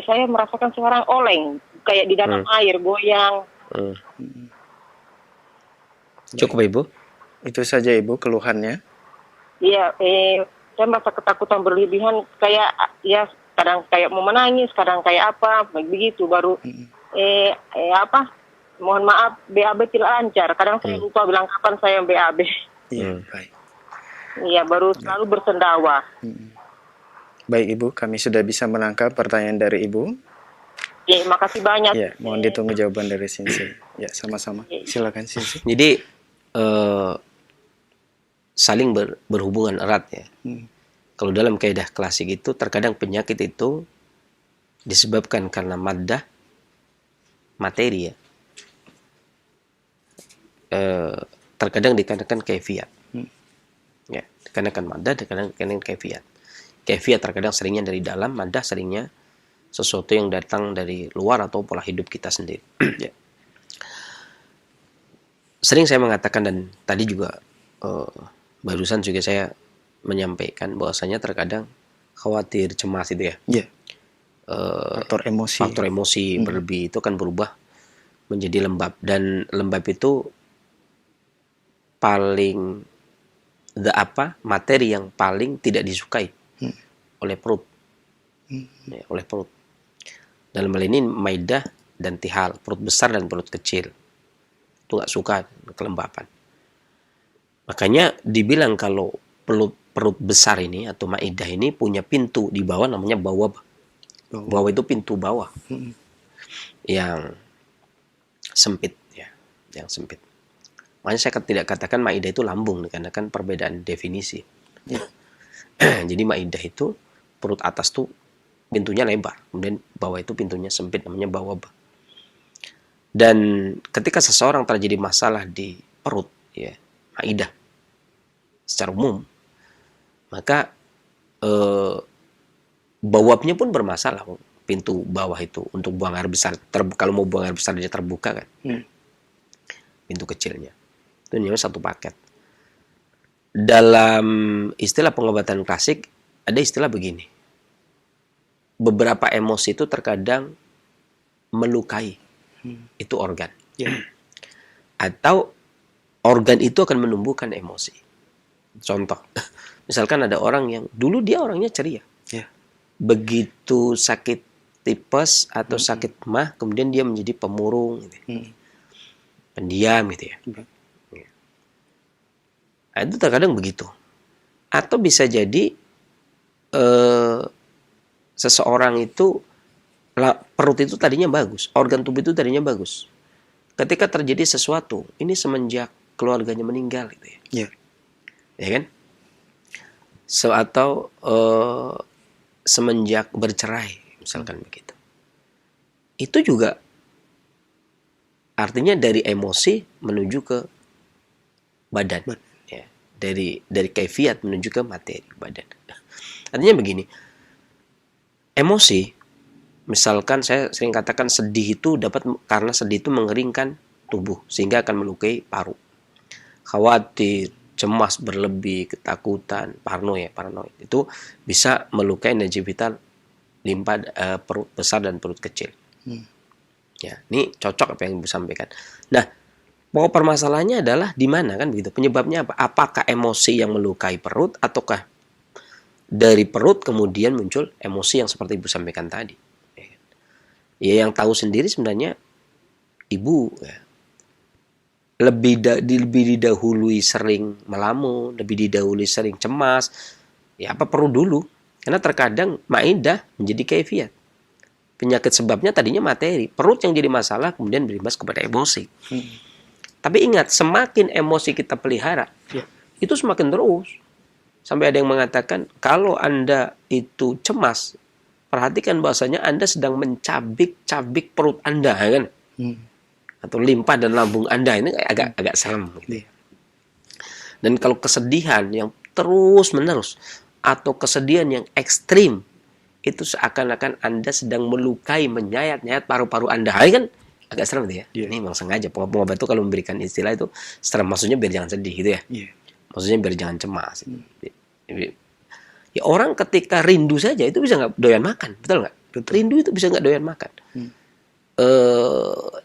saya merasakan sekarang oleng, kayak di dalam air, goyang. Cukup Ibu? Itu saja Ibu keluhannya. Iya, saya merasa ketakutan berlebihan, kayak ya kadang kayak mau menangis, kadang kayak apa, begitu baru mohon maaf, BAB tidak lancar. Kadang saya lupa bilang kapan saya BAB. Iya, baik. Iya, baru selalu bersendawa. Baik Ibu, kami sudah bisa menangkap pertanyaan dari Ibu. Ya, makasih banyak. Ya, mohon ditunggu jawaban dari Sensei. Ya, sama-sama. Silakan Sensei. Jadi saling berhubungan erat ya. Kalau dalam kaidah klasik itu terkadang penyakit itu disebabkan karena maddah, materi ya. Terkadang dikarenakan kaifiat. Ya, dikarenakan maddah, dikarenakan kaifiat. Kaifiat terkadang seringnya dari dalam, maddah seringnya sesuatu yang datang dari luar atau pola hidup kita sendiri. Ya. Sering saya mengatakan dan tadi juga barusan juga saya menyampaikan bahwasanya terkadang khawatir, cemas itu ya. Ya. Faktor emosi berlebih itu kan berubah menjadi lembab, dan lembab itu paling materi yang paling tidak disukai oleh perut. Ya, oleh perut. Dalam hal ini maidah dan tihal, perut besar dan perut kecil. Itu nggak suka kelembapan. Makanya dibilang kalau perut besar ini atau maidah ini punya pintu di bawah namanya bawah. Bawah itu pintu bawah yang sempit ya, yang sempit. Makanya saya tidak katakan maidah itu lambung karena kan perbedaan definisi. Ya. Jadi maidah itu perut atas tuh pintunya lebar, kemudian bawah itu pintunya sempit namanya bawah. Dan ketika seseorang terjadi masalah di perut ya, maidah secara umum, maka bawahnya pun bermasalah. Pintu bawah itu untuk buang air besar, kalau mau buang air besar dia terbuka kan, pintu kecilnya itu namanya satu paket. Dalam istilah pengobatan klasik ada istilah begini, beberapa emosi itu terkadang melukai itu organ, atau organ itu akan menumbuhkan emosi. Contoh, misalkan ada orang yang dulu dia orangnya ceria, begitu sakit tipes atau sakit mah, kemudian dia menjadi pemurung, gitu. Pendiam, gitu ya. Nah, itu terkadang begitu. Atau bisa jadi seseorang itu perut itu tadinya bagus, organ tubuh itu tadinya bagus. Ketika terjadi sesuatu, ini semenjak keluarganya meninggal, gitu ya. Ya kan? Atau semenjak bercerai, misalkan begitu. Itu juga artinya dari emosi menuju ke badan. Ya, dari kaifiat menuju ke materi badan. Artinya begini, emosi, misalkan saya sering katakan sedih itu karena sedih itu mengeringkan tubuh sehingga akan melukai paru. Khawatir, cemas berlebih, ketakutan, paranoid itu bisa melukai energi vital limpa perut besar dan perut kecil. Ya, ini cocok apa yang Ibu sampaikan. Nah, pokok permasalahannya adalah di mana kan begitu? Penyebabnya apa? Apakah emosi yang melukai perut ataukah dari perut kemudian muncul emosi yang seperti Ibu sampaikan tadi? Ya, yang tahu sendiri sebenarnya Ibu ya. Lebih didahului sering melamun, lebih didahului sering cemas. Ya apa perlu dulu? Karena terkadang maidah menjadi kaifiat. Penyakit sebabnya tadinya materi. Perut yang jadi masalah kemudian berimbas kepada emosi. Tapi ingat, semakin emosi kita pelihara, itu semakin terus. Sampai ada yang mengatakan, kalau Anda itu cemas, perhatikan bahwasanya Anda sedang mencabik-cabik perut Anda, kan? Atau limpa dan lambung Anda. Ini agak serem. Gitu. Dan kalau kesedihan yang terus-menerus, atau kesedihan yang ekstrim, itu seakan-akan Anda sedang melukai, menyayat-nyayat paru-paru Anda. Kan agak serem gitu ya. Ini memang sengaja pengobat itu kalau memberikan istilah itu serem, maksudnya biar jangan sedih gitu ya. Maksudnya biar jangan cemas. Ya orang ketika rindu saja itu bisa nggak doyan makan, betul nggak? Rindu itu bisa nggak doyan makan.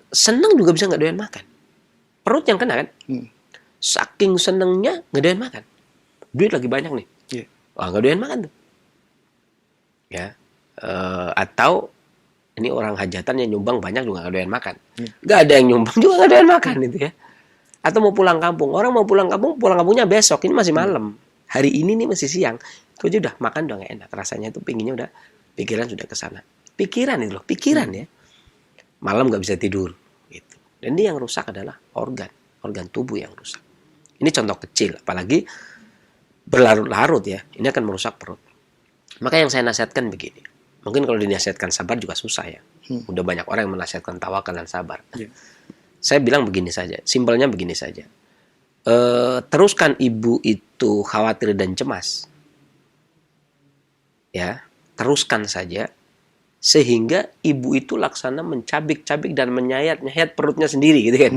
Senang juga bisa nggak doyan makan. Perut yang kena kan. Saking senengnya nggak doyan makan. Duit lagi banyak nih. Wah, nggak doyan makan tuh. Ya, atau ini orang hajatan yang nyumbang banyak juga nggak doyan makan. Nggak ada yang nyumbang juga nggak doyan makan itu ya. Atau mau pulang kampung, orang mau pulang kampungnya besok, ini masih malam. Hari ini nih masih siang, itu aja udah makan udah nggak enak. Rasanya itu pinginnya udah, pikiran sudah ke sana. Pikiran itu loh, pikiran ya. Malam nggak bisa tidur. Gitu. Dan ini yang rusak adalah organ tubuh yang rusak. Ini contoh kecil, apalagi berlarut-larut ya, ini akan merusak perut. Maka yang saya nasihatkan begini, mungkin kalau dinasihatkan sabar juga susah ya. Udah banyak orang yang menasihatkan tawakal dan sabar. Saya bilang begini saja, simpelnya begini saja. Teruskan ibu itu khawatir dan cemas. Ya, teruskan saja sehingga ibu itu laksana mencabik-cabik dan menyayat-nyayat perutnya sendiri gitu kan.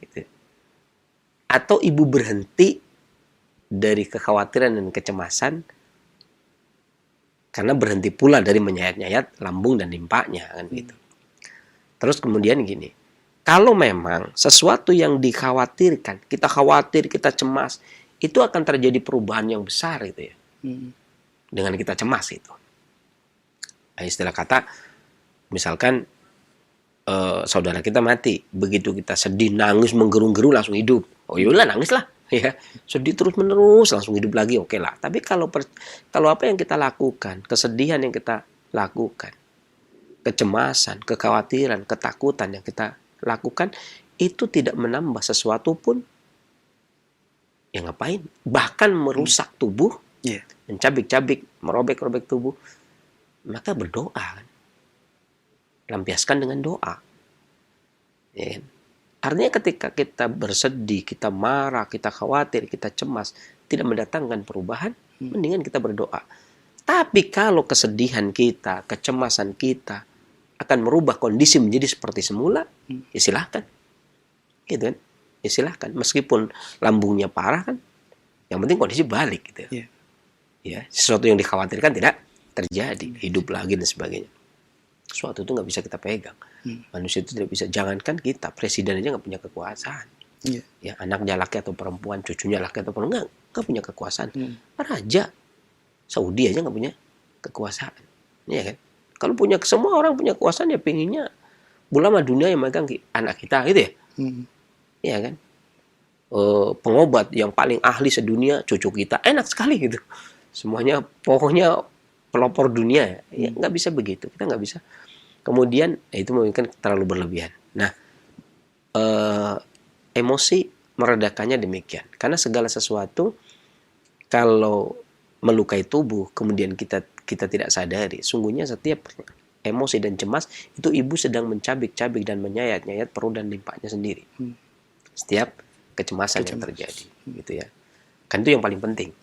Gitu. Atau ibu berhenti dari kekhawatiran dan kecemasan karena berhenti pula dari menyayat-nyayat lambung dan limpanya kan gitu. Terus kemudian gini, kalau memang sesuatu yang dikhawatirkan, kita khawatir, kita cemas, itu akan terjadi perubahan yang besar gitu ya. Dengan kita cemas itu. Nah, istilah kata, misalkan saudara kita mati, begitu kita sedih, nangis, menggeru-geru langsung hidup. Oh yaudah nangis lah. ya sedih terus menerus langsung hidup lagi, oke lah. Tapi kalau apa yang kita lakukan, kesedihan yang kita lakukan, kecemasan, kekhawatiran, ketakutan yang kita lakukan itu tidak menambah sesuatu pun, ya ngapain? Bahkan merusak tubuh, mencabik-cabik, merobek-robek tubuh, maka berdoa kan? Lampiaskan dengan doa. Ya. Artinya ketika kita bersedih, kita marah, kita khawatir, kita cemas, tidak mendatangkan perubahan, mendingan kita berdoa. Tapi kalau kesedihan kita, kecemasan kita akan merubah kondisi menjadi seperti semula, ya silahkan. Gitu kan? Ya silahkan. Meskipun lambungnya parah kan, yang penting kondisi balik gitu. Ya, sesuatu yang dikhawatirkan tidak terjadi, hidup lagi dan sebagainya. Sesuatu itu nggak bisa kita pegang. Manusia itu tidak bisa. Jangankan kita, presiden aja nggak punya kekuasaan. Ya, anaknya laki atau perempuan, cucunya laki atau perempuan nggak punya kekuasaan. Raja Saudi aja nggak punya kekuasaan. Ya kan? Kalau punya, semua orang punya kekuasaan ya pinginnya ulama dunia yang megang anak kita gitu ya. Ya kan? Pengobat yang paling ahli sedunia cucu kita, enak sekali gitu. Semuanya pokoknya pelopor dunia ya nggak bisa begitu, kita nggak bisa. Kemudian itu mungkin terlalu berlebihan. Nah, emosi meredakannya demikian, karena segala sesuatu kalau melukai tubuh kemudian kita tidak sadari, sungguhnya setiap emosi dan cemas itu ibu sedang mencabik-cabik dan menyayat-nyayat perut dan limpahnya sendiri. Setiap kecemasan yang terjadi gitu ya, kan itu yang paling penting.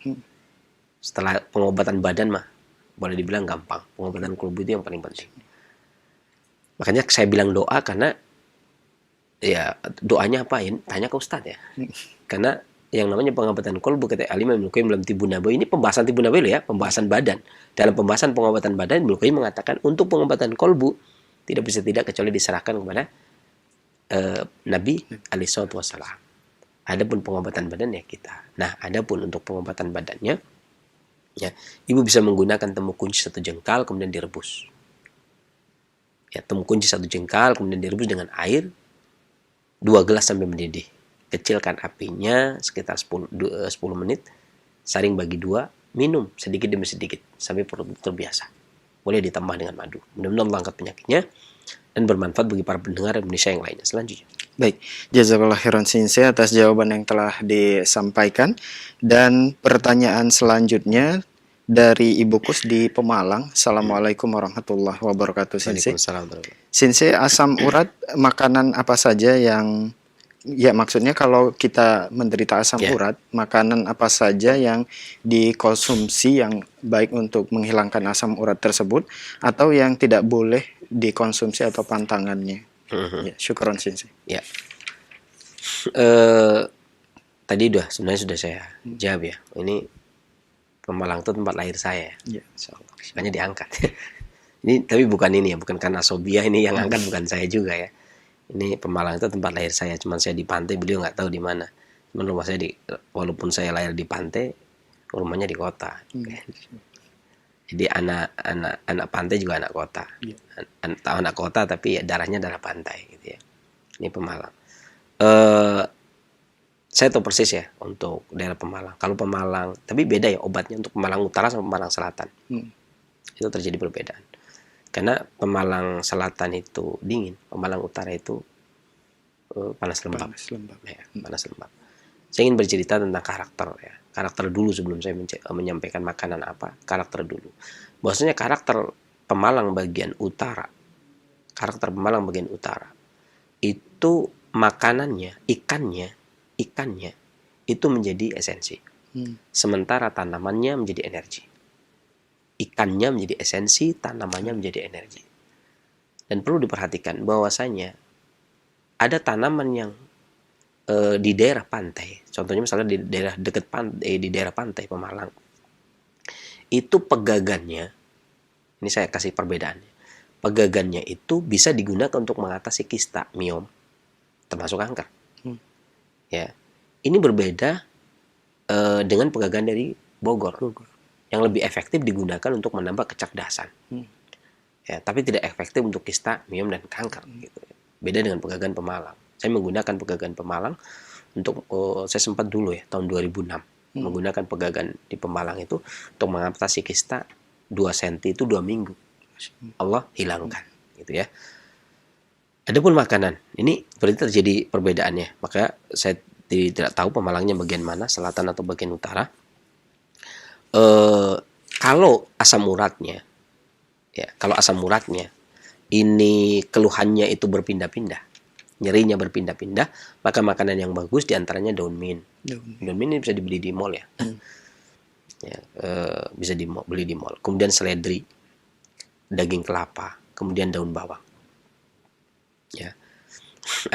Setelah pengobatan badan mah boleh dibilang gampang, pengobatan kalbu itu yang paling penting. Makanya saya bilang doa, karena ya doanya apain? Tanya ke Ustadz ya. Karena yang namanya pengobatan kalbu kata Al-Imam Ibnu Qayyim dalam Tibbun Nabawi, ini pembahasan Tibbun Nabawi ya, pembahasan badan. Dalam pembahasan pengobatan badan, Ibnu Qayyim mengatakan untuk pengobatan kalbu tidak bisa tidak kecuali diserahkan kepada Nabi alaihi salatu wassalam. Adapun pengobatan badan ya kita. Nah, adapun untuk pengobatan badannya, ya, ibu bisa menggunakan temu kunci 1 jengkal kemudian direbus. Ya, temu kunci 1 jengkal kemudian direbus dengan air 2 gelas sampai mendidih. Kecilkan apinya sekitar 10 menit, saring bagi 2, minum sedikit demi sedikit sampai perut terbiasa. Boleh ditambah dengan madu. Mudah-mudahan Allah angkat penyakitnya dan bermanfaat bagi para pendengar Indonesia yang lainnya. Selanjutnya. Baik, jazakallah khairan Sensei atas jawaban yang telah disampaikan. Dan pertanyaan selanjutnya dari Ibu Kus di Pemalang. Assalamualaikum warahmatullahi wabarakatuh, Sensei. Sensei, asam urat makanan apa saja yang, ya maksudnya kalau kita menderita asam urat, makanan apa saja yang dikonsumsi yang baik untuk menghilangkan asam urat tersebut, atau yang tidak boleh dikonsumsi atau pantangannya? Ya, syukron Sensei. Ya. Tadi sebenarnya sudah saya jawab ya. Ini Pemalang itu tempat lahir saya. Ya, makanya diangkat. Ini tapi bukan ini ya, bukan karena Sobiah ini yang angkat, bukan saya juga ya. Ini Pemalang itu tempat lahir saya, cuman saya di pantai, beliau nggak tahu di mana. Cuman rumah saya walaupun saya lahir di pantai, rumahnya di kota. Jadi anak pantai juga anak kota. Anak kota tapi ya darahnya darah pantai gitu ya. Ini Pemalang. Saya tahu persis ya untuk daerah Pemalang. Kalau Pemalang, tapi beda ya obatnya untuk Pemalang Utara sama Pemalang Selatan. Itu terjadi perbedaan. Karena Pemalang Selatan itu dingin, Pemalang Utara itu panas lembab. Ya, panas lembab. Saya ingin bercerita tentang karakter ya. Karakter dulu sebelum saya menyampaikan makanan apa. Karakter dulu. Bahwasanya karakter Pemalang bagian utara, karakter Pemalang bagian utara itu makanannya, ikannya itu menjadi esensi. Sementara tanamannya menjadi energi. Ikannya menjadi esensi, tanamannya menjadi energi. Dan perlu diperhatikan bahwasanya ada tanaman yang di daerah pantai, contohnya misalnya di daerah dekat pantai, di daerah pantai Pemalang, itu pegagannya, ini saya kasih perbedaannya, pegagannya itu bisa digunakan untuk mengatasi kista, miom, termasuk kanker. Ya, ini berbeda dengan pegagan dari Bogor, yang lebih efektif digunakan untuk menambah kecerdasan. Ya, tapi tidak efektif untuk kista, miom dan kanker. Gitu. Beda dengan pegagan Pemalang. Saya menggunakan pegagan Pemalang untuk saya sempat dulu ya tahun 2006 menggunakan pegangan di Pemalang itu untuk mengatasi kista 2 cm itu 2 minggu. Allah hilangkan gitu ya. Adapun makanan, ini berarti terjadi perbedaannya. Maka saya tidak tahu Pemalangnya bagian mana, selatan atau bagian utara. Kalau asam uratnya, ya, kalau asam uratnya ini keluhannya itu berpindah-pindah, nyerinya berpindah-pindah, maka makanan yang bagus diantaranya daun mint. Daun mint ini bisa dibeli di mall ya, ya bisa beli di mall. Kemudian seledri, daging kelapa, kemudian daun bawang. Ya.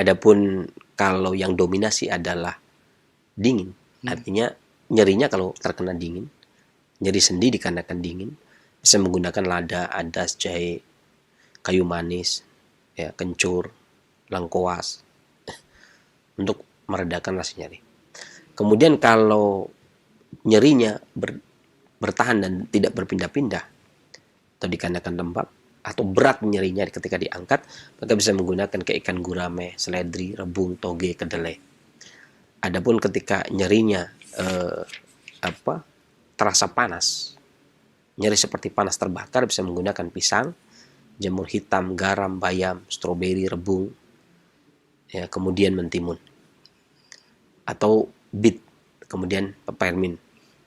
Adapun kalau yang dominasi adalah dingin, artinya nyerinya kalau terkena dingin, nyeri sendi dikarenakan dingin, bisa menggunakan lada, adas, jahe, kayu manis, ya, kencur, lengkoas untuk meredakan rasa nyeri. Kemudian kalau nyerinya bertahan dan tidak berpindah-pindah atau dikarenakan lembab atau berat nyerinya ketika diangkat, maka bisa menggunakan ke ikan gurame, seledri, rebung, toge, kedelai. Adapun ketika nyerinya terasa panas, nyeri seperti panas terbakar, bisa menggunakan pisang, jamur hitam, garam, bayam, stroberi, rebung, ya, kemudian mentimun atau bit, kemudian peppermint.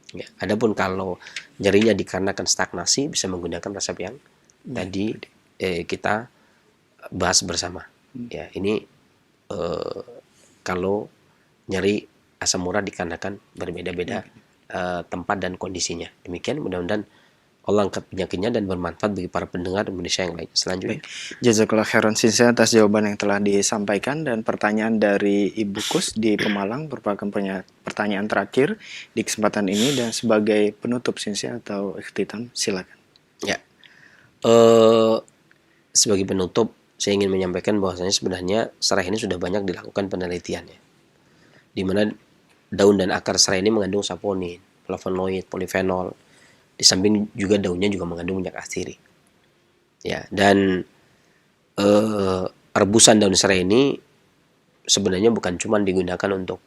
Ya. Adapun kalau nyerinya dikarenakan stagnasi, bisa menggunakan resep yang tadi kita bahas bersama. Ya, ini kalau nyeri asam urat dikarenakan berbeda-beda tempat dan kondisinya. Demikian, mudah-mudahan Allah angkat penyakitnya dan bermanfaat bagi para pendengar Indonesia yang lain. Selanjutnya, Jazakallah khairan Sinsa atas jawaban yang telah disampaikan, dan pertanyaan dari Ibu Kus di Pemalang merupakan pertanyaan terakhir di kesempatan ini, dan sebagai penutup Sinsa atau ikhtitam, silakan. ya, sebagai penutup saya ingin menyampaikan bahwasanya sebenarnya serai ini sudah banyak dilakukan penelitiannya, di mana daun dan akar serai ini mengandung saponin, flavonoid, polifenol. Di samping juga daunnya juga mengandung minyak astiri. Ya, dan rebusan daun serai ini sebenarnya bukan cuma digunakan untuk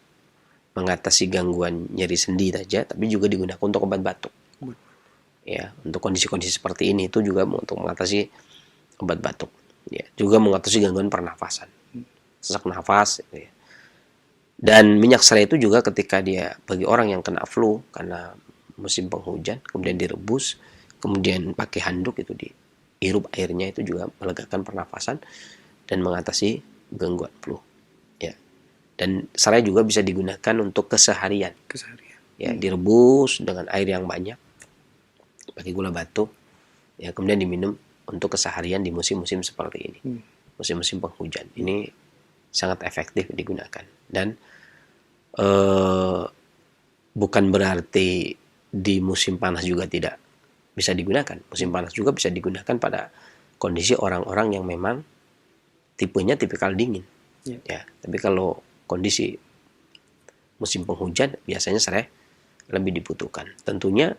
mengatasi gangguan nyeri sendi saja, tapi juga digunakan untuk obat batuk. Ya, untuk kondisi-kondisi seperti ini itu juga untuk mengatasi obat batuk. Ya, juga mengatasi gangguan pernafasan, sesak nafas. Ya. Dan minyak serai itu juga ketika dia bagi orang yang kena flu karena musim penghujan, kemudian direbus, kemudian pakai handuk itu dihirup airnya, itu juga melegakan pernafasan dan mengatasi gangguan flu. Ya. Dan serai juga bisa digunakan untuk keseharian. Ya, direbus dengan air yang banyak, pakai gula batu, ya, kemudian diminum untuk keseharian di musim-musim seperti ini, musim-musim penghujan. Ini sangat efektif digunakan. Dan bukan berarti di musim panas juga tidak bisa digunakan. Musim panas juga bisa digunakan pada kondisi orang-orang yang memang tipenya tipikal dingin. Ya, tapi kalau kondisi musim penghujan biasanya serai lebih dibutuhkan. Tentunya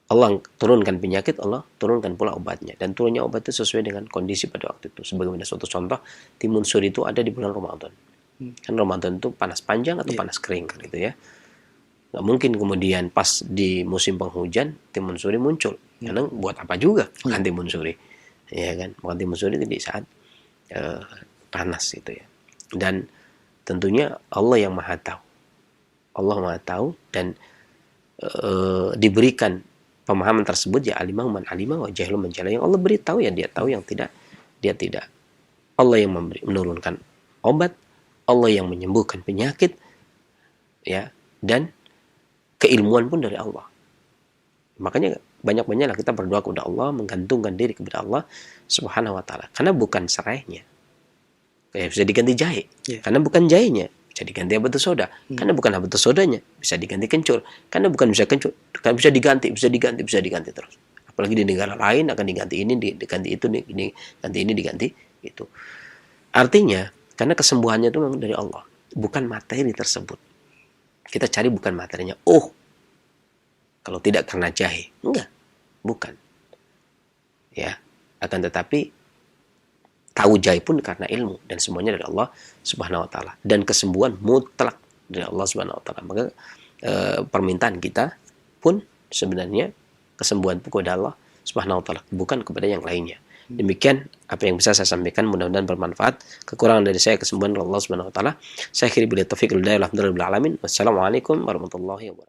Allah turunkan penyakit, Allah turunkan pula obatnya, dan turunnya obat itu sesuai dengan kondisi pada waktu itu. Sebagaimana suatu contoh, timun suri itu ada di bulan Ramadan. Kan Ramadan itu panas panjang atau panas kering gitu ya. Nggak mungkin kemudian pas di musim penghujan timun suri muncul, karena buat apa juga makan timun suri, ya kan? Makan timun suri itu di saat panas itu ya. Dan tentunya Allah yang maha tahu, Allah maha tahu, dan diberikan pemahaman tersebut, ya alimah man alimah wa jahilum man jahila. Yang Allah beritahu ya dia tahu, yang tidak dia tidak. Allah yang menurunkan obat, Allah yang menyembuhkan penyakit, ya, dan keilmuan pun dari Allah. Makanya banyak-banyaklah kita berdoa kepada Allah, menggantungkan diri kepada Allah Subhanahu wa taala. Karena bukan serainya, kayak bisa diganti jahe. Karena bukan jahenya, bisa diganti habatus soda. Karena bukan habatus sodanya, bisa diganti kencur. Karena bukan bisa kencur, kan bisa diganti terus. Apalagi di negara lain akan diganti ini, diganti itu, diganti ini, diganti itu. Artinya, karena kesembuhannya itu memang dari Allah, bukan materi tersebut. Kita cari bukan materinya. Oh, kalau tidak karena jahe, enggak, bukan. Ya, akan tetapi tahu jaib pun karena ilmu, dan semuanya dari Allah Subhanahu wa taala, dan kesembuhan mutlak dari Allah Subhanahu wa taala. Maka permintaan kita pun sebenarnya kesembuhan itu kepada Allah Subhanahu wa taala, bukan kepada yang lainnya. Demikian apa yang bisa saya sampaikan, mudah-mudahan bermanfaat. Kekurangan dari saya, kesembuhan dari Allah Subhanahu wa taala. Saya akhiri billahi taufiq wal hidayah. Alhamdulillahirabbil alamin. Wassalamualaikum warahmatullahi wabarakatuh.